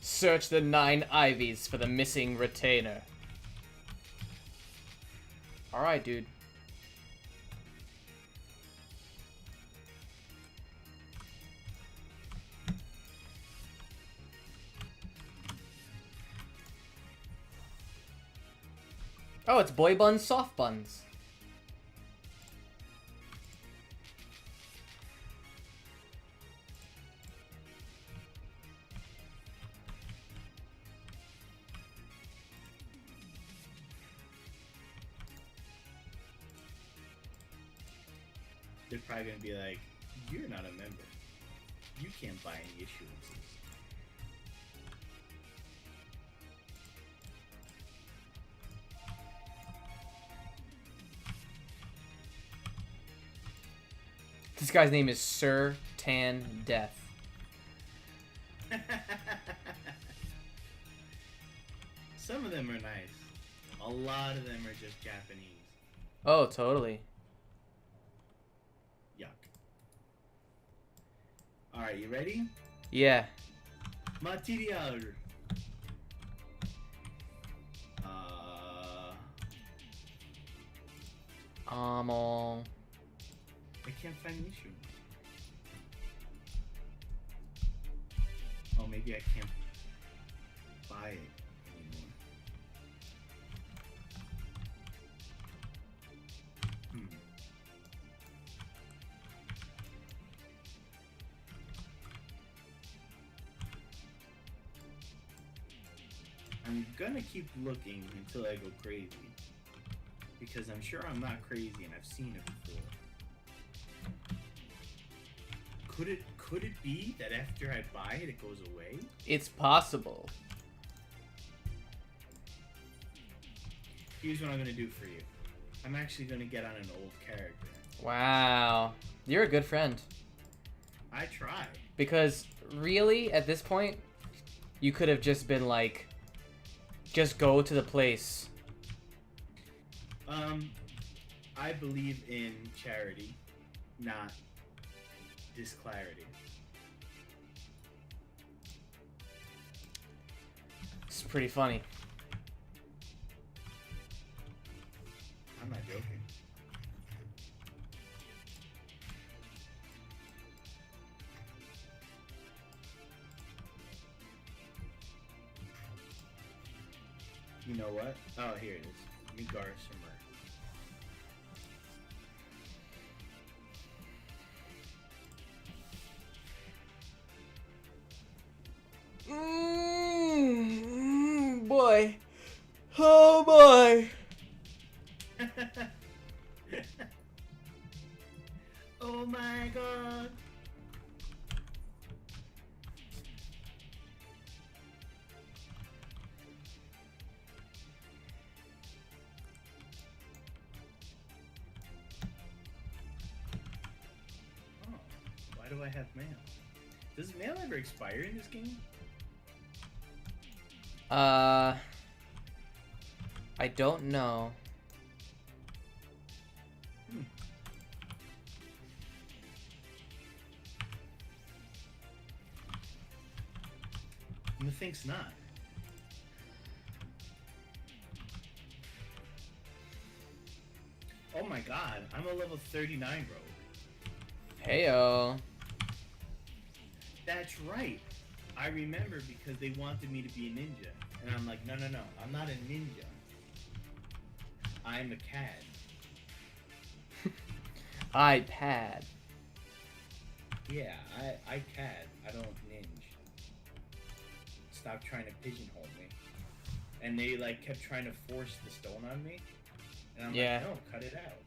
Search the 9 ivies for the missing retainer. Alright, dude. Oh, it's boy buns, soft buns. They're probably gonna be like, "You're not a member. You can't buy any issuances." This guy's name is Sir Tan Death. Some of them are nice. A lot of them are just Japanese. Oh, totally. Yuck. Alright, you ready? Yeah. Material. I can't find an issue. Oh, maybe I can't buy it anymore. I'm gonna keep looking until I go crazy. Because I'm sure I'm not crazy and I've seen it before. Could it be that after I buy it, it goes away? It's possible. Here's what I'm gonna do for you. I'm actually gonna get on an old character. Wow. You're a good friend. I try. Because, really, at this point, you could have just been like, just go to the place. I believe in charity, not disclarity. It's pretty funny. I'm not joking. You know what? Oh, here it is. Migar Simmer. Boy. Oh boy. Oh my god. Oh, why do I have mail? Does mail ever expire in this game? I don't know. Methink's not. Oh my god, I'm a level 39 rogue. Heyo. That's right. I remember because they wanted me to be a ninja. And I'm like, no, I'm not a ninja. I'm a cad. iPad. Yeah, I cad. I don't ninja. Stop trying to pigeonhole me. And they like kept trying to force the stone on me. And I'm like, no, cut it out.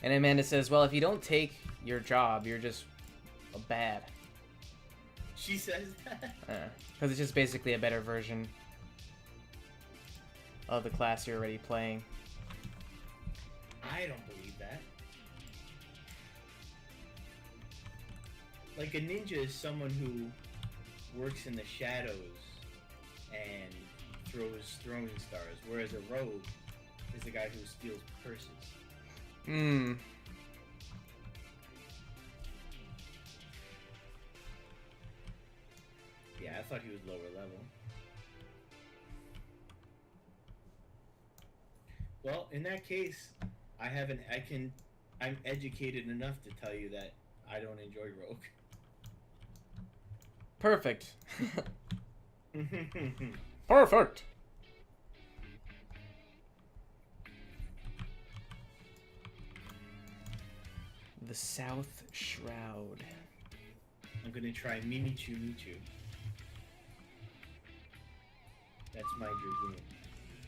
And Amanda says, well, if you don't take your job, you're just a bad. She says that? Because it's just basically a better version of the class you're already playing. I don't believe that. Like, a ninja is someone who works in the shadows and throws throwing stars, whereas a rogue is the guy who steals purses. Yeah, I thought he was lower level. Well, in that case, I'm educated enough to tell you that I don't enjoy Rogue. Perfect. Perfect. The South Shroud. I'm gonna try Mimichu Michu. That's my Dragoon.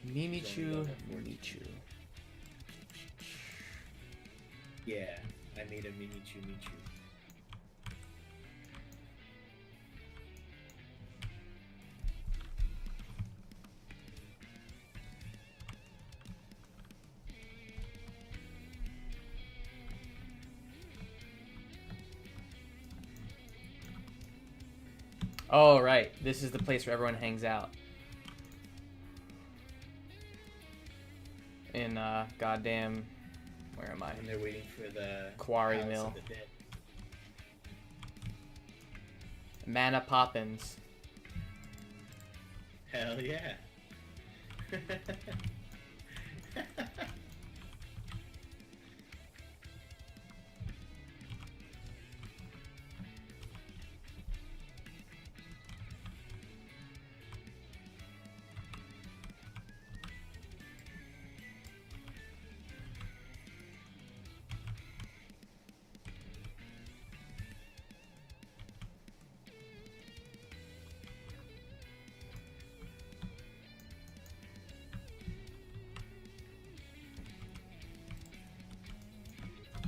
Mimichu, Mimichu. Yeah, I made a Mimichu Michu. Oh, right. This is the place where everyone hangs out. In, goddamn... Where am I? And they're waiting for the Quarry Palace Mill. of the Dead. Mana Poppins. Hell yeah.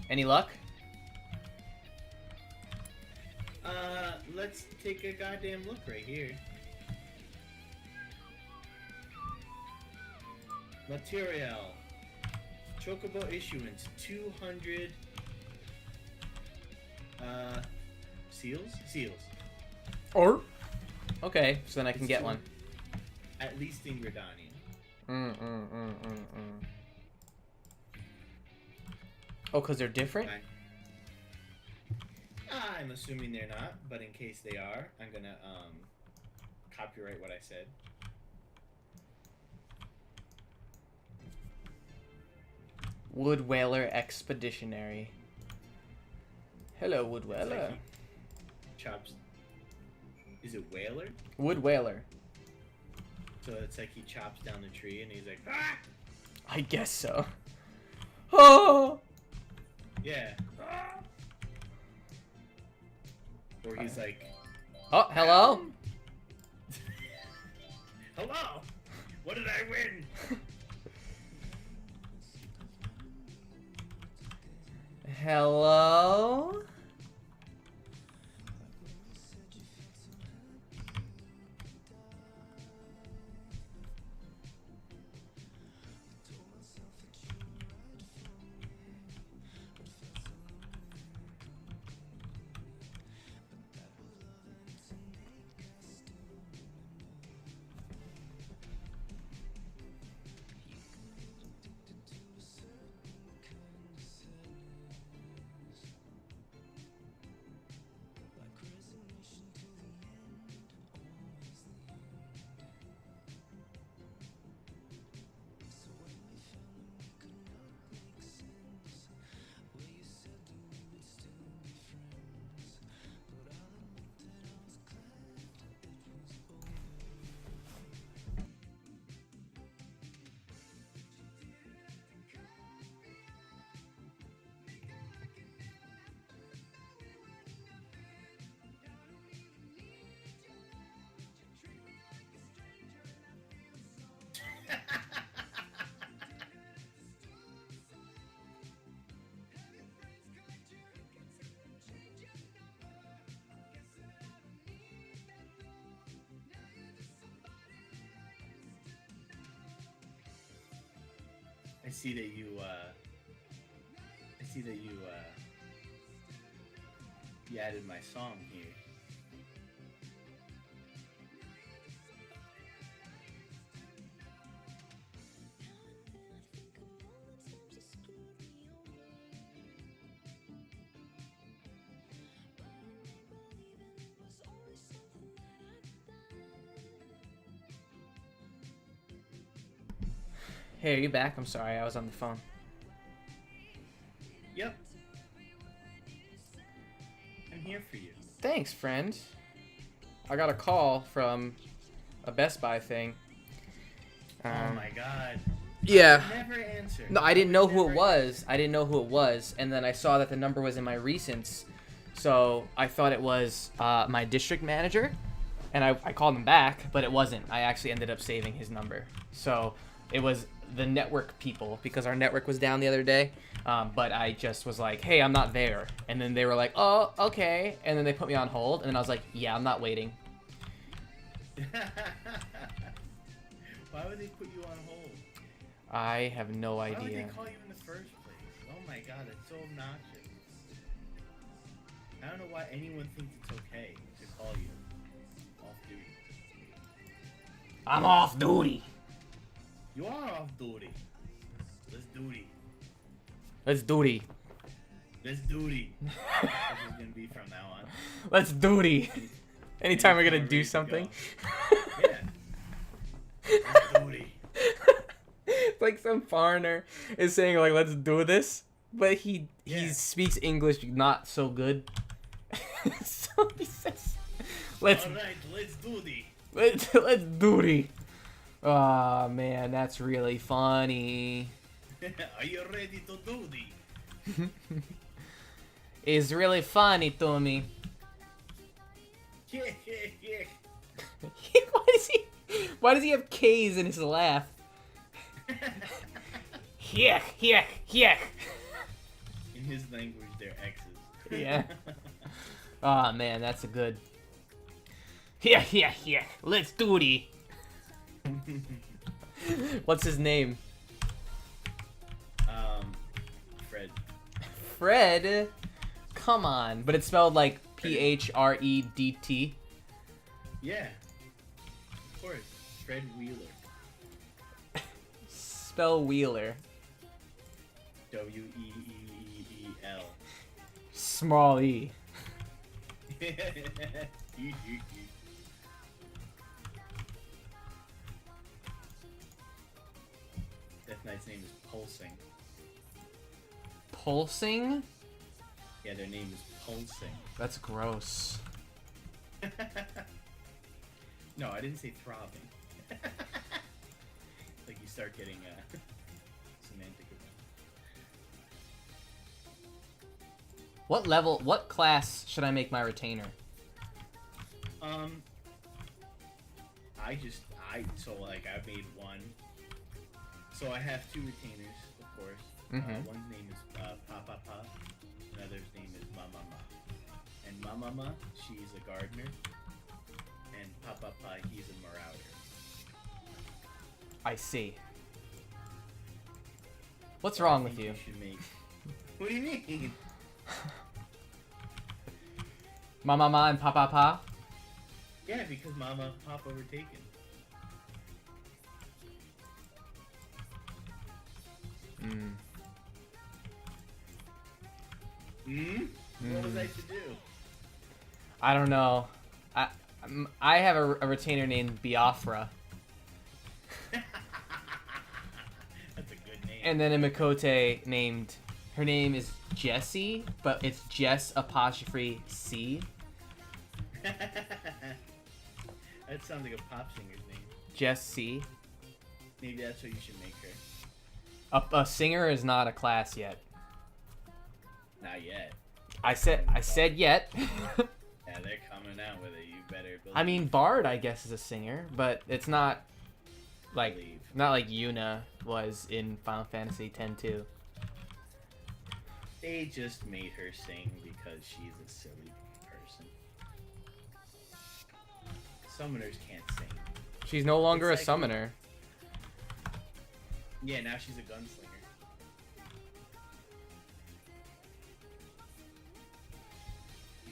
Any luck? Let's take a goddamn look right here. Material. Chocobo issuance, 200... Seals? Seals. Or? Okay, so then I can get one. At least in Gridania. Oh, because they're different? I'm assuming they're not, but in case they are, I'm gonna, copyright what I said. Wood Whaler Expeditionary. Hello, Wood It's like Whaler. he chops... Is it Whaler? Wood Whaler. So it's like he chops down the tree and he's like, ah! I guess so. Oh! Yeah. Or he's like, Oh, hello? hello! What did I win? Hello? I see that you, you added my song here. Hey, are you back? I'm sorry, I was on the phone. Yep. I'm here for you. Thanks, friend. I got a call from a Best Buy thing. Oh my god. Yeah. Never answer. No, I didn't know who it was. I didn't know who it was, and then I saw that the number was in my recents, so I thought it was my district manager, and I called him back, but it wasn't. I actually ended up saving his number, so it was the network people because our network was down the other day. But I just was like, "Hey, I'm not there," and then they were like, "Oh, okay," and then they put me on hold, and then I was like, "Yeah, I'm not waiting." Why would they put you on hold? I have no Why would they idea. call you in the first place? Oh my god, that's so obnoxious. I don't know why anyone thinks it's okay to call you off duty. I'm off duty. You are off duty. Let's duty. Let's duty. Let's duty. That's what it's gonna be from now on. Let's duty. Anytime we're gonna Anytime we're do ready to something. Yeah. Let's duty. It's like some foreigner is saying like, "Let's do this," but he Yeah. speaks English not so good. So he says, "Let's Alright, let's duty. let's duty." Oh man, that's really funny. Are you ready to duty? It's really funny to me. Yeah, yeah, yeah. Why does he have K's in his laugh? Yuck, yuck, yuck. In his language, they're X's. Yeah. Oh man, that's a good. Yeah. Let's duty. What's his name? Fred. Fred. Come on, but it's spelled like Phredt. Yeah. Of course. Fred Wheeler. Spell Wheeler. W-E-E-E-E-L. Small e. Death Knight's name is Pulsing. Pulsing? Yeah, their name is Pulsing. That's gross. No, I didn't say throbbing. Like you start getting semantic with that. What class should I make my retainer? So like I made one. So I have two retainers, of course. Mhm. One's name is Papa, another's name is Mama. And Mama, she's a gardener, and Papa, he's a marauder. I see. What's wrong I with think you? Should make... What do you mean? Mama and Papa? Yeah, because Mama, Papa were taken. Mm. What was I to do? I don't know. I have a retainer named Biafra, That's a good name. and then a Mikote named. Her name is Jessie, but it's Jess apostrophe C. That sounds like a pop singer's name. Jess C. Maybe that's what you should make her. A singer is not a class yet. Not yet. I said yet. Yeah, they're coming out with it. You better believe. I mean, Bard, I guess, is a singer, but it's not like Believe. not like Yuna was in Final Fantasy X-2. They just made her sing because she's a silly person. Summoners can't sing. She's no longer It's a like- summoner. Yeah, now she's a gunslinger.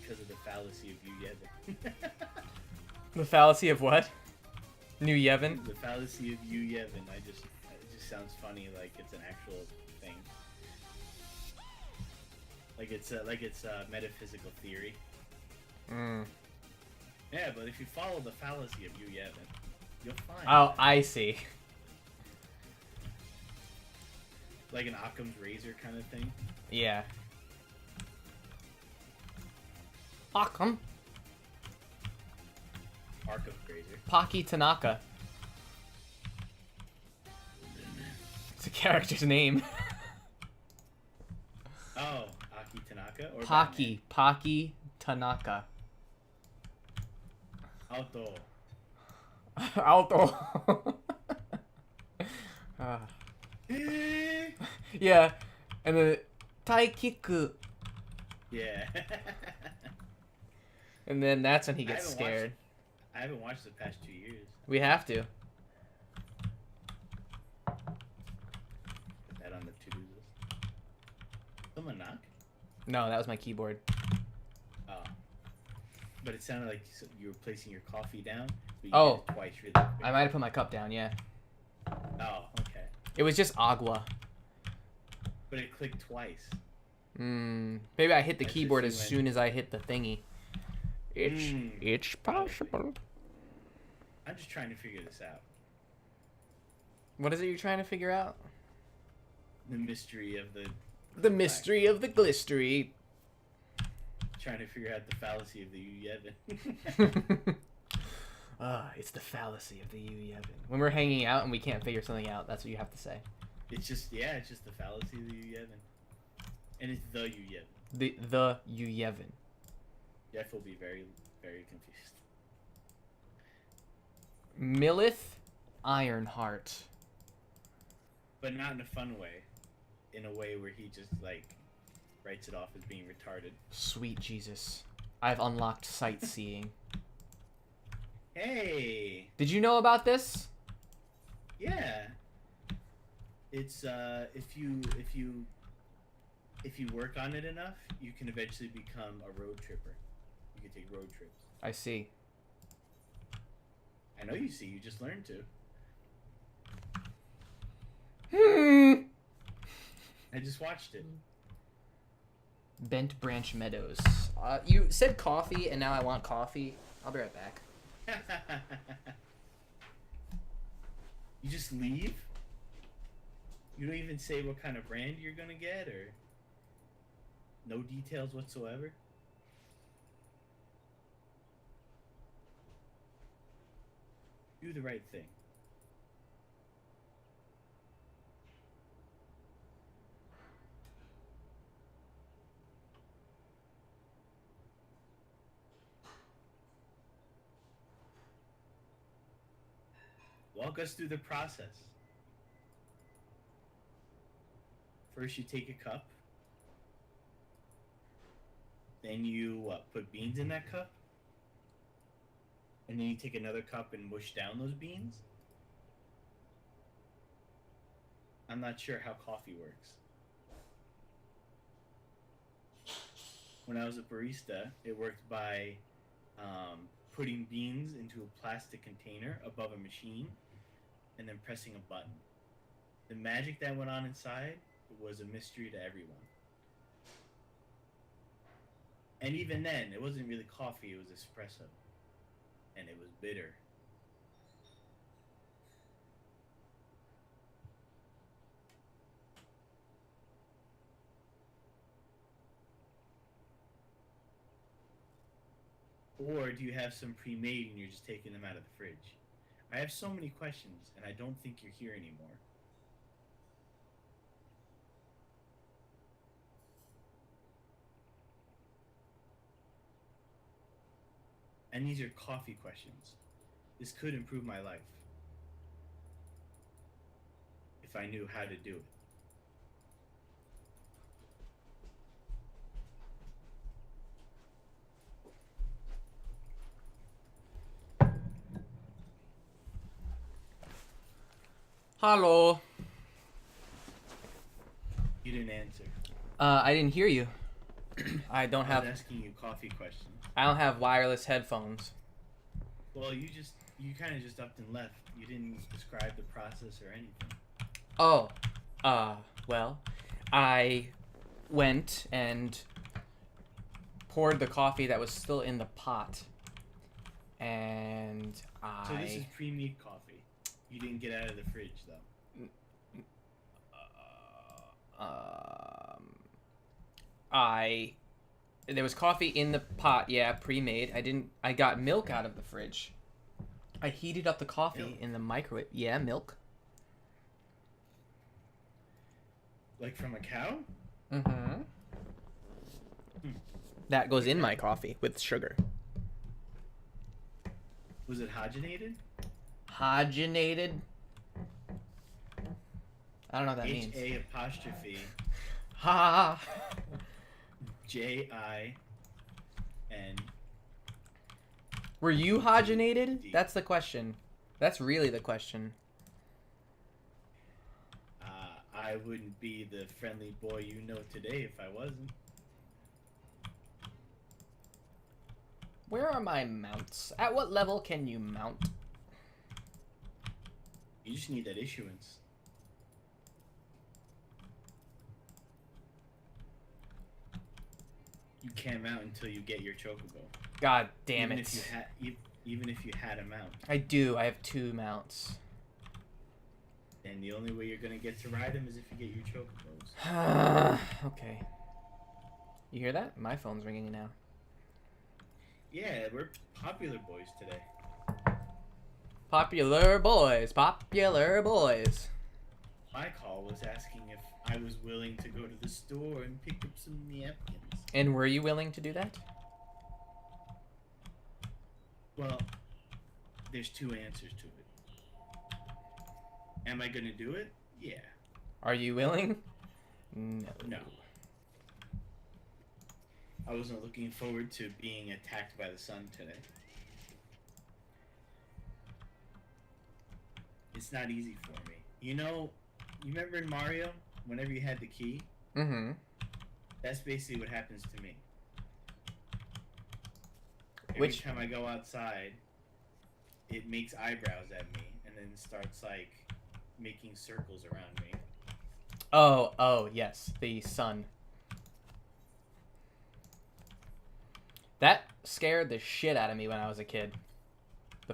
Because of the fallacy of Yu Yevon. The fallacy of what? New Yevon? The fallacy of Yu Yevon. It just sounds funny, like it's an actual thing. Like it's a metaphysical theory. Mm. Yeah, but if you follow the fallacy of Yu Yevon, you'll find. Oh, I see. Like an Occam's razor kind of thing. Yeah. Akam. Occam's razor. Paki Tanaka. It's a character's name. Oh, Aki Tanaka or Paki Tanaka. Batman? Alto. Alto. Ah. Yeah, and then Taikiku, Yeah. and then that's when he gets haven't scared. I haven't watched the past 2 years. We have to. Put that on the to-do list. Someone knock? No, that was my keyboard. Oh. But it sounded like you were placing your coffee down. But you Oh. did it twice really quick. I might have put my cup down, yeah. Oh, okay. It was just agua. But it clicked twice. Maybe I hit the That's keyboard if as you went- soon as I hit the thingy. It's possible. I'm just trying to figure this out. What is it you're trying to figure out? The mystery of the... The mystery of the glistery. Trying to figure out the fallacy of the Yevon. It's the fallacy of the Yevon. When we're hanging out and we can't figure something out, that's what you have to say. It's just the fallacy of the Yevon. And it's the Yevon. The Yevon. Jeff will be very, very confused. Millith Ironheart. But not in a fun way. In a way where he just, like, writes it off as being retarded. Sweet Jesus. I've unlocked sightseeing. Hey! Did you know about this? Yeah. It's, if you work on it enough, you can eventually become a road tripper. You can take road trips. I see. I know you see, you just learned to. I just watched it. Bent Branch Meadows. You said coffee, and now I want coffee. I'll be right back. You just leave? You don't even say what kind of brand you're gonna get, or no details whatsoever? Do the right thing. Walk us through the process. First, you take a cup. Then you put beans in that cup. And then you take another cup and mush down those beans. I'm not sure how coffee works. When I was a barista, it worked by putting beans into a plastic container above a machine and then pressing a button. The magic that went on inside was a mystery to everyone. And even then, it wasn't really coffee, it was espresso. And it was bitter. Or do you have some pre-made and you're just taking them out of the fridge? I have so many questions, and I don't think you're here anymore. And these are coffee questions. This could improve my life. If I knew how to do it. Hello. You didn't answer. I didn't hear you. I don't I have. was asking you coffee questions. I don't have wireless headphones. Well, you kind of just upped and left. You didn't describe the process or anything. Oh, well, I went and poured the coffee that was still in the pot, and So this is pre-made coffee. You didn't get out of the fridge, though. There was coffee in the pot, yeah, pre-made. I got milk out of the fridge. I heated up the coffee Milk? in the microwave. Yeah, milk. Like from a cow? Mm-hmm. That goes in my coffee with sugar. Was it hydrogenated? Hydrogenated? I don't know what that means. H-A-apostrophe Ha! J-I-N. Were you hydrogenated? That's the question. That's really the question. I wouldn't be the friendly boy you know today if I wasn't. Where are my mounts? At what level can you mount? You just need that issuance. You can't mount until you get your chocobo. God damn even it. If you even if you had a mount. I do. I have 2 mounts. And the only way you're gonna get to ride them is if you get your chocobos. Okay. You hear that? My phone's ringing now. Yeah, we're popular boys today. Popular boys. Popular boys. My call was asking if I was willing to go to the store and pick up some napkins. And were you willing to do that? Well, there's 2 answers to it. Am I gonna do it? Yeah. Are you willing? No. No. I wasn't looking forward to being attacked by the sun today. It's not easy for me. You know, you remember in Mario, whenever you had the key? Mm-hmm. That's basically what happens to me. Every Which- time I go outside, it makes eyebrows at me and then starts like making circles around me. Oh, yes. The sun. That scared the shit out of me when I was a kid.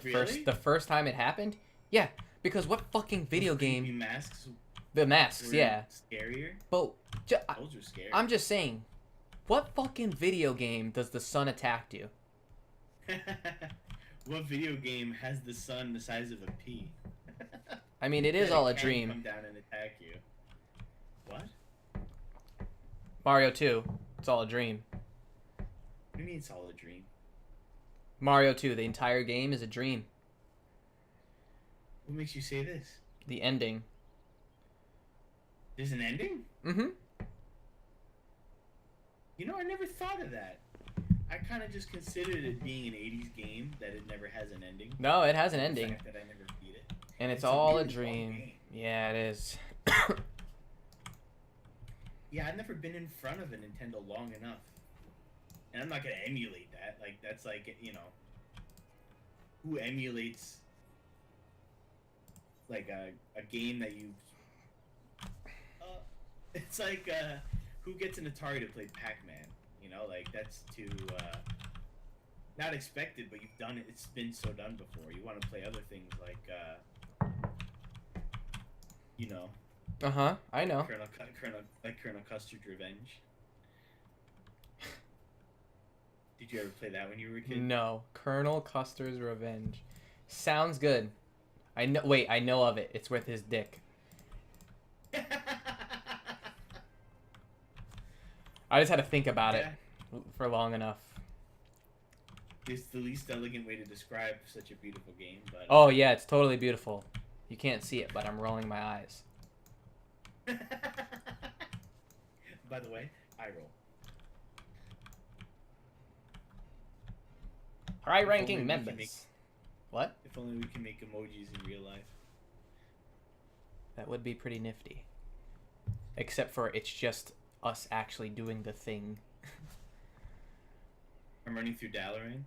Really? The first time it happened? Yeah, because what fucking video Those creepy game? masks The masks, were yeah. scarier. But Those are scary. I'm just saying, what fucking video game does the sun attack you? What video game has the sun the size of a pea? I mean, it is That all a can dream. Come down and attack you. What? Mario 2, it's all a dream. What do you mean it's all a dream? Mario 2, the entire game is a dream. What makes you say this? The ending. There's an ending? Mm-hmm. You know, I never thought of that. I kind of just considered it being an 80s game that it never has an ending. No, it has an The ending. fact that I never beat it. And it's a all a really long dream. game. Yeah, it is. Yeah, I've never been in front of a Nintendo long enough. And I'm not going to emulate that. Like, that's like, you know, who emulates, like, a game that you've... it's like, who gets an Atari to play Pac-Man? You know, like, that's too, not expected, but you've done it. It's been so done before. You want to play other things like, you know... Uh-huh, I know. Colonel Custard's Revenge. Did you ever play that when you were a kid? No. Colonel Custer's Revenge. Sounds good. I know. Wait, I know of it. It's with his dick. I just had to think about it for long enough. It's the least elegant way to describe such a beautiful game, but... Oh, yeah, it's totally beautiful. You can't see it, but I'm rolling my eyes. By the way, I roll. High-ranking only we can members. make- What? If only we can make emojis in real life. That would be pretty nifty. Except for it's just us actually doing the thing. I'm running through Dalaran,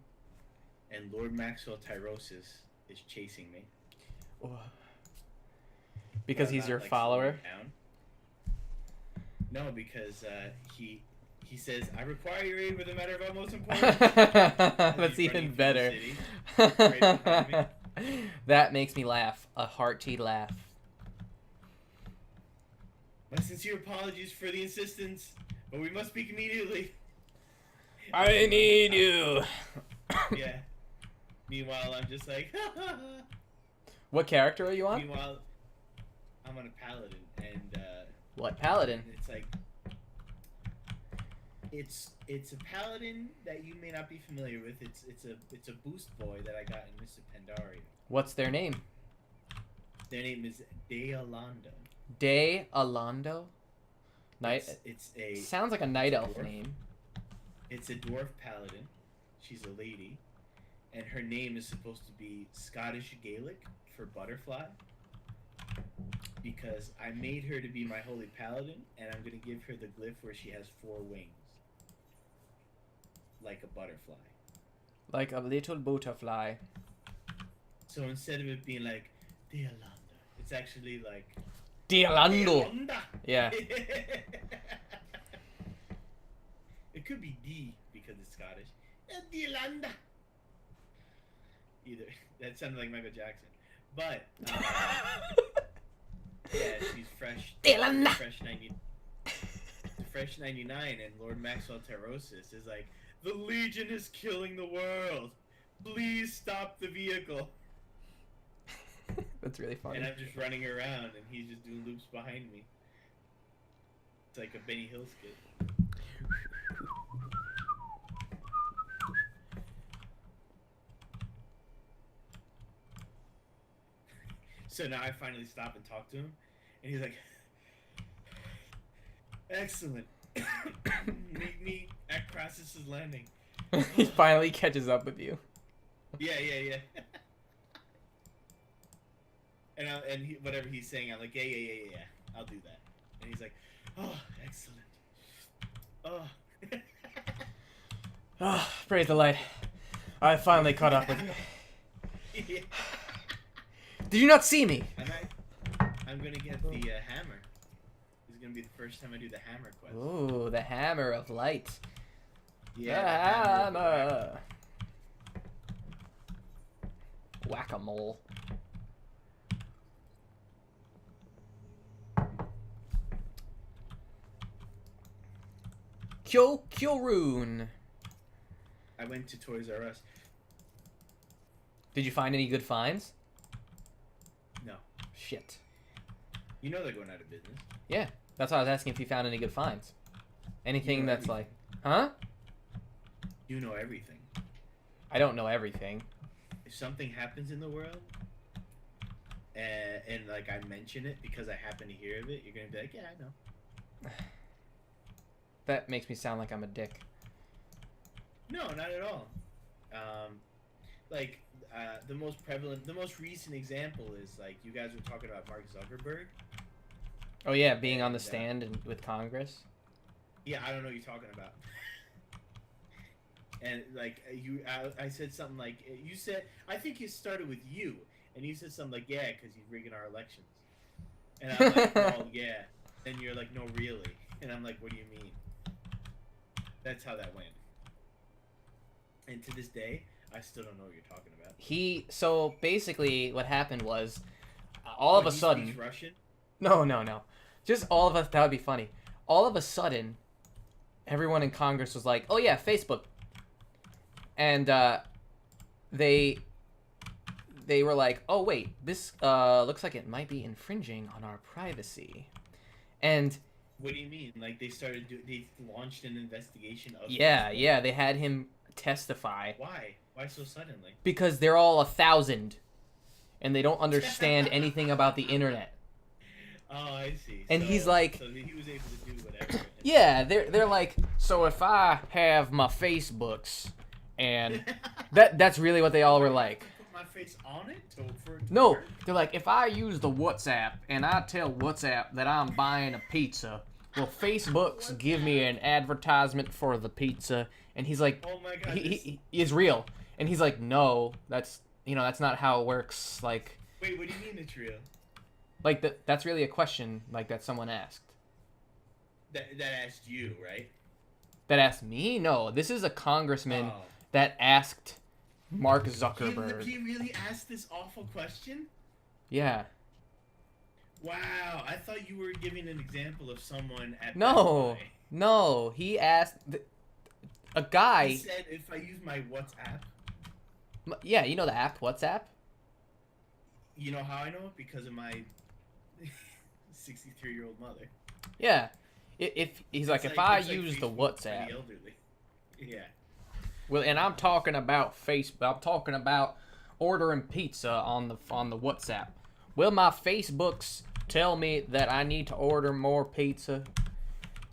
and Lord Maxwell Tyrosus is chasing me. Because Well, he's not, your like, follower? slowing down. No, because he says, I require your aid with a matter of utmost importance. That's he's even running through the better. city, right behind That makes me laugh. A hearty laugh. My sincere apologies for the insistence, But we must speak immediately. I need you. Yeah. Meanwhile, I'm just like. What character are you on? Meanwhile, I'm on a paladin, and What paladin? it's like. It's a paladin that you may not be familiar with. It's a boost boy that I got in Mr. Pandaria. What's their name? Their name is Deolanda. De Alando? Night. It's a Sounds like a night elf dwarf. name. It's a dwarf paladin. She's a lady, and her name is supposed to be Scottish Gaelic for butterfly. Because I made her to be my holy paladin, and I'm gonna give her the glyph where she has 4 wings, like a butterfly. Like a little butterfly. So instead of it being like Deolanda, it's actually like De Alando. Deolanda. Yeah. It could be D because it's Scottish. Deolanda. Either that sounded like Michael Jackson, but yeah, she's fresh. Deolanda. Fresh 99, and Lord Maxwell Terrosis is like, the Legion is killing the world. Please stop the vehicle. That's really funny. And I'm just running around, and he's just doing loops behind me. It's like a Benny Hill skit. So now I finally stop and talk to him, and he's like, excellent. Meet me at Crassus's Landing. He finally catches up with you. Yeah. And he, whatever he's saying, I'm like, yeah, I'll do that. And he's like, oh, excellent. Oh. Oh, praise the light. I finally caught up with you. Yeah. Did you not see me? I'm gonna get the hammer. This is gonna be the first time I do the hammer quest. Ooh, the hammer of light. Yeah, the hammer. hammer. Whack-a-mole. Kyorun. I went to Toys R Us. Did you find any good finds? No. Shit. You know they're going out of business. Yeah, that's why I was asking if you found any good finds. Anything You know that's everything. like, huh? You know everything. I don't know everything. If something happens in the world, and like I mention it because I happen to hear of it, you're gonna be like, yeah, I know. That makes me sound like I'm a dick. No, not at all. The most recent example is like you guys were talking about Mark Zuckerberg. Oh yeah, being on the And, stand and with Congress. Yeah, I don't know what you're talking about. And like I said something like you said. I think it started with you, and you said something like, yeah, because he's rigging our elections. And I'm like, well, yeah. And you're like, no, really. And I'm like, what do you mean? That's how that went. And to this day, I still don't know what you're talking about. So basically what happened was, all of a he sudden... speaks Russian? No. Just all of us, that would be funny. All of a sudden, everyone in Congress was like, oh yeah, Facebook. And they were like, oh wait, this looks like it might be infringing on our privacy. And... What do you mean? Like they launched an investigation of Yeah, they had him testify. Why? Why so suddenly? Because they're all 1,000, and they don't understand anything about the internet. Oh, I see. And he's like, so he was able to do whatever. yeah, they're like, so if I have my Facebooks, and that's really what they all were like. Put my face on it No, they're like, if I use the WhatsApp and I tell WhatsApp that I'm buying a pizza, will Facebook's give me an advertisement for the pizza? And he's like, oh my God, he is real. And he's like, no, that's not how it works. Like, wait, what do you mean it's real? like that's really a question like that someone asked. That asked you, right? That asked me? No, this is a congressman Oh. that asked Mark Zuckerberg. He really asked this awful question? Yeah. Wow, I thought you were giving an example of someone at No. Best Buy. No, he asked a guy. He said if I use my WhatsApp. Yeah, you know the app WhatsApp. You know how I know it? Because of my 63-year-old mother. Yeah, if he's like, It's if I it's use the Facebook for WhatsApp. the elderly. Yeah. Well, and I'm talking about Facebook. I'm talking about ordering pizza on the WhatsApp. Will my Facebooks tell me that I need to order more pizza?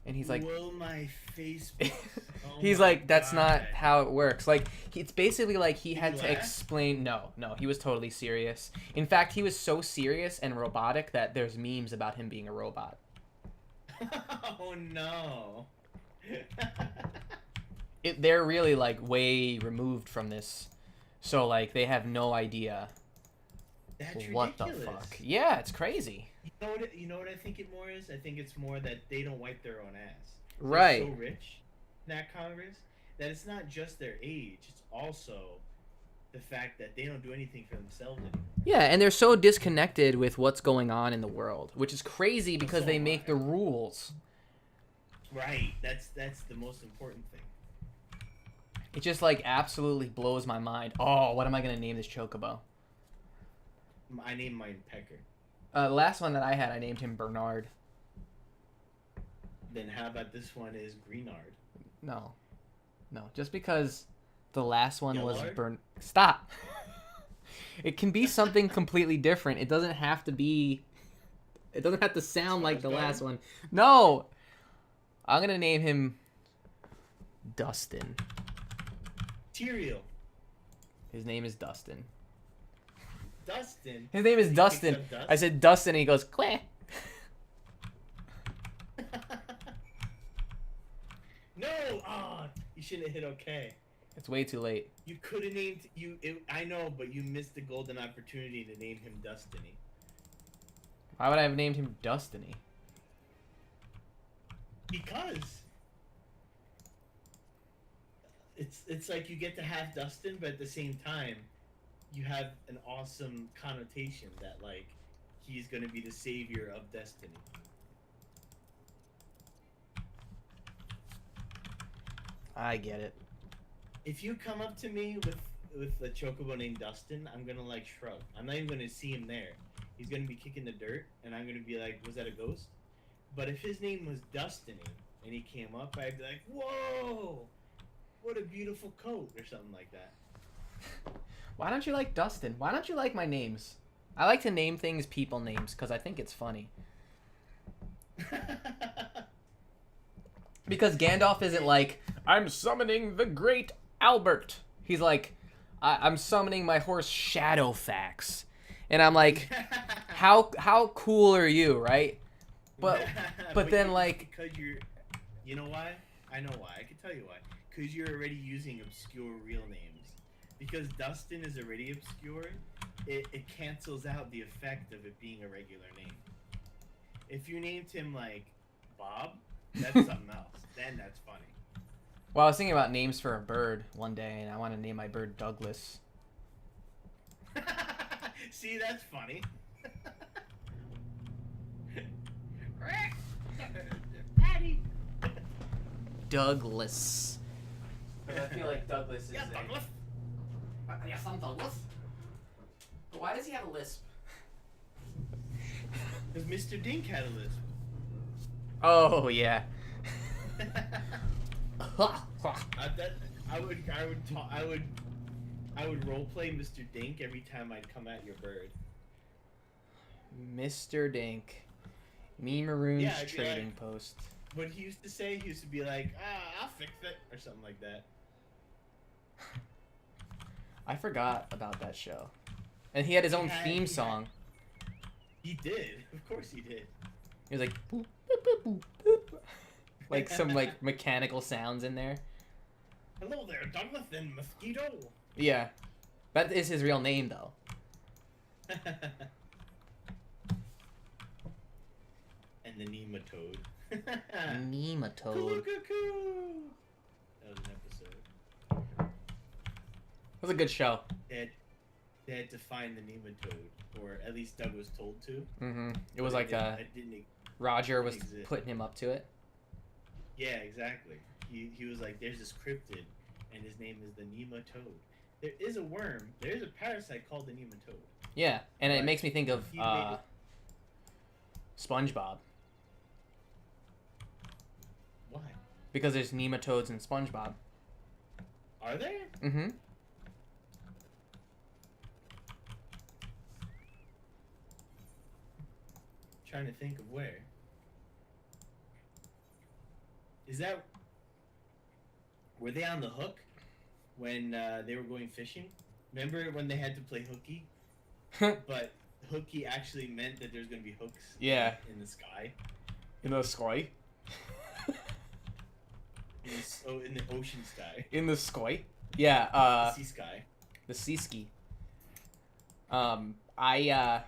And he's like, will my Facebook? Oh he's my like, that's not God. how it works. Like, it's basically like he Did had he to laugh? explain. No, he was totally serious. In fact, he was so serious and robotic that there's memes about him being a robot. Oh no. They're really like way removed from this, so like they have no idea That's what the ridiculous. fuck. Yeah, it's crazy. You know what I think it more is? I think it's more that they don't wipe their own ass. They're Right. so rich in that Congress that it's not just their age, it's also the fact that they don't do anything for themselves anymore. Yeah, and they're so disconnected with what's going on in the world, which is crazy because So they am make I. the rules. Right. That's the most important thing. It just like absolutely blows my mind. Oh, what am I gonna name this chocobo? I named mine Pecker. The last one that I had, I named him Bernard. Then how about this one is Greenard? No, just because the last one was Yellard? Stop. It can be something completely different. It doesn't have to be. It doesn't have to sound like the last one. No, I'm gonna name him Dustin. Tyrael. His name is Dustin. Dustin. His name is He Dustin. picks up dust? I said Dustin, and he goes, Queh. No! Ah, you shouldn't have hit okay. It's way too late. You could have named I know, but you missed the golden opportunity to name him Destiny. Why would I have named him Dustiny? Because it's like you get to have Dustin, but at the same time, you have an awesome connotation that like he's gonna be the savior of Destiny. I get it. If you come up to me with a chocobo named Dustin, I'm gonna like shrug. I'm not even gonna see him there. He's gonna be kicking the dirt, and I'm gonna be like, "Was that a ghost?" But if his name was Destiny and he came up, I'd be like, "Whoa, what a beautiful coat," or something like that. Why don't you like Dustin? Why don't you like my names? I like to name things people names because I think it's funny. Because Gandalf isn't like, I'm summoning the great Albert. He's like, I'm summoning my horse Shadowfax. And I'm like, how cool are you, right? But then like, because you know why? I know why. I can tell you why. Because you're already using obscure real names. Because Dustin is already obscure, it cancels out the effect of it being a regular name. If you named him like Bob, that's something else. Then that's funny. well, I was thinking about names for a bird one day, and I want to name my bird Douglas. See, that's funny. Daddy. Douglas. I feel like Douglas is Yeah, Douglas. Yes, I'm Douglas. Why does he have a lisp? Because Mr. Dink had a lisp. Oh yeah. I would roleplay Mr. Dink every time I'd come at your bird. Mr. Dink. Me Maroon's Yeah, I'd be trading like- post. What he used to say, he used to be like, I'll fix it, or something like that. I forgot about that show. And he had his own theme song. He did. Of course he did. He was like boop, boop, boop, boop, boop. Like some like mechanical sounds in there. Hello there, Douglas and Mosquito. Yeah. That is his real name though. And the nematode. Nematode. Cuckoo. That was an episode. It was a good show. They had to find the nematode, or at least Doug was told to. Mm-hmm. It was But like it didn't Roger was exist. putting him up to it. Yeah, exactly. He was like, there's this cryptid, and his name is the nematode. There is a worm. There is a parasite called the nematode. Yeah, and it But makes me think of he made SpongeBob Why? because there's nematodes in SpongeBob. Are there? Mm-hmm. Trying to think of where. Is that? Were they on the hook when they were going fishing? Remember when they had to play hooky? But hooky actually meant that there's gonna be hooks. Yeah. In the sky. In the sky. In the ocean sky. In the sky. Yeah. The sea sky. The sea ski. I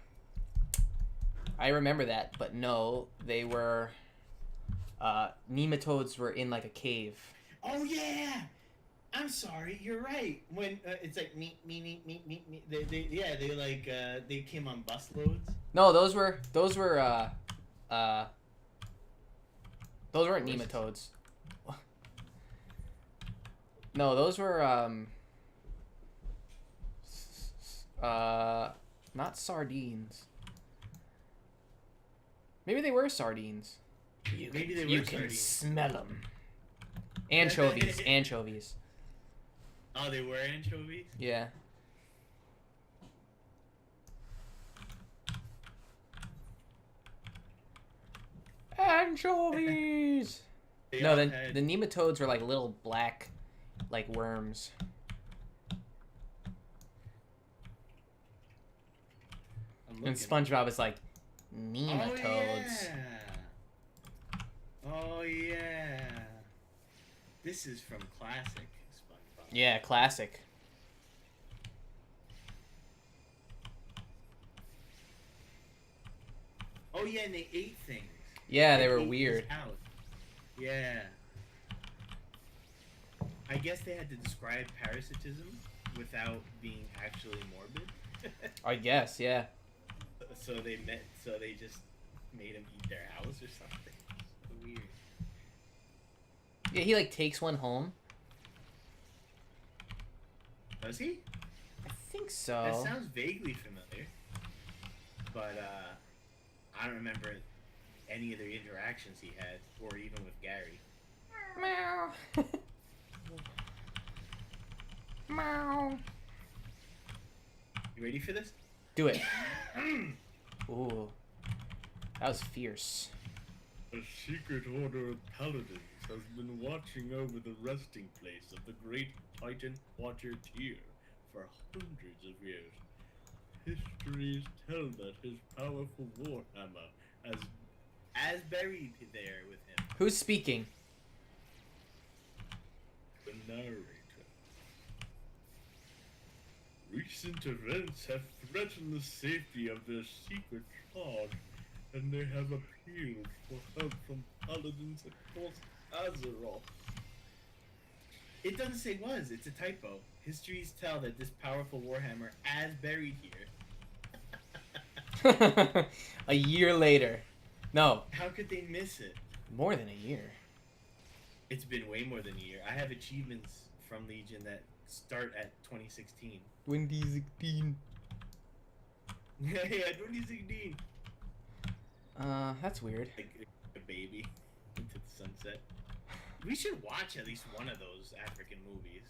remember that, but no, they were. Nematodes were in like a cave. Oh yeah. I'm sorry, you're right. When it's like me. They like they came on bus loads. No, those weren't nematodes. No, those were not sardines. Maybe they were sardines. Maybe they were You can sardines. smell them. Anchovies, anchovies. Oh, they were anchovies? Yeah. Anchovies. They No, all the had- nematodes were like little black, like worms. I'm And looking. SpongeBob is like nematodes. Oh yeah. This is from classic SpongeBob. Yeah, classic. Oh yeah, and they ate things. Yeah, they were ate his weird. house. Yeah. I guess they had to describe parasitism without being actually morbid. I guess, yeah. So they just made him eat their house or something. So weird. Yeah, he like takes one home. Does he? I think That so. sounds vaguely familiar. But I don't remember any of the interactions he had, or even with Gary. Meow. Meow. You ready for this? Do it. Ooh. That was fierce. A secret order of paladins has been watching over the resting place of the great Titan Watcher Tyr for hundreds of years. Histories tell that his powerful warhammer as buried there with him. Who's speaking? The narrator. Recent events have threatened the safety of their secret charge, and they have appealed for help from paladins across Azeroth. It doesn't say was, it's a typo. Histories tell that this powerful warhammer as buried here. A year later. No, How could they miss it? more than a year. It's been way more than a year. I have achievements from Legion that start at 2016. 2016. Yeah, 2016. That's weird. Like a baby into the sunset. We should watch at least one of those African movies.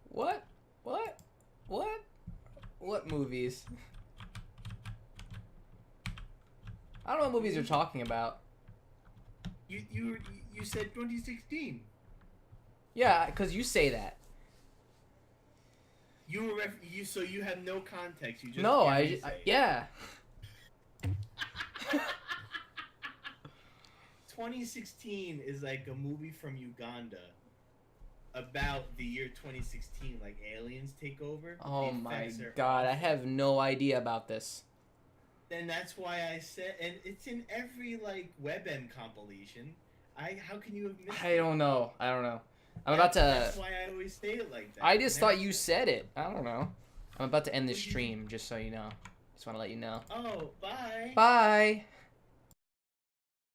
What? What? What? What movies? I don't know what movies you're talking about. You said 2016. Yeah, because you say that. You were so you have no context. You just No, hear me say it. yeah. 2016 is like a movie from Uganda about the year 2016, like aliens take over. Oh the my effects are god, I awful. have no idea about this. And that's why I said, and it's in every like WebM compilation. How can you have missed I it? don't know. I'm about to. That's why I always say it like that. I just Never thought you said- said it. I don't know. I'm about to end this stream, just so you know. Just want to let you know. Oh, bye. Bye.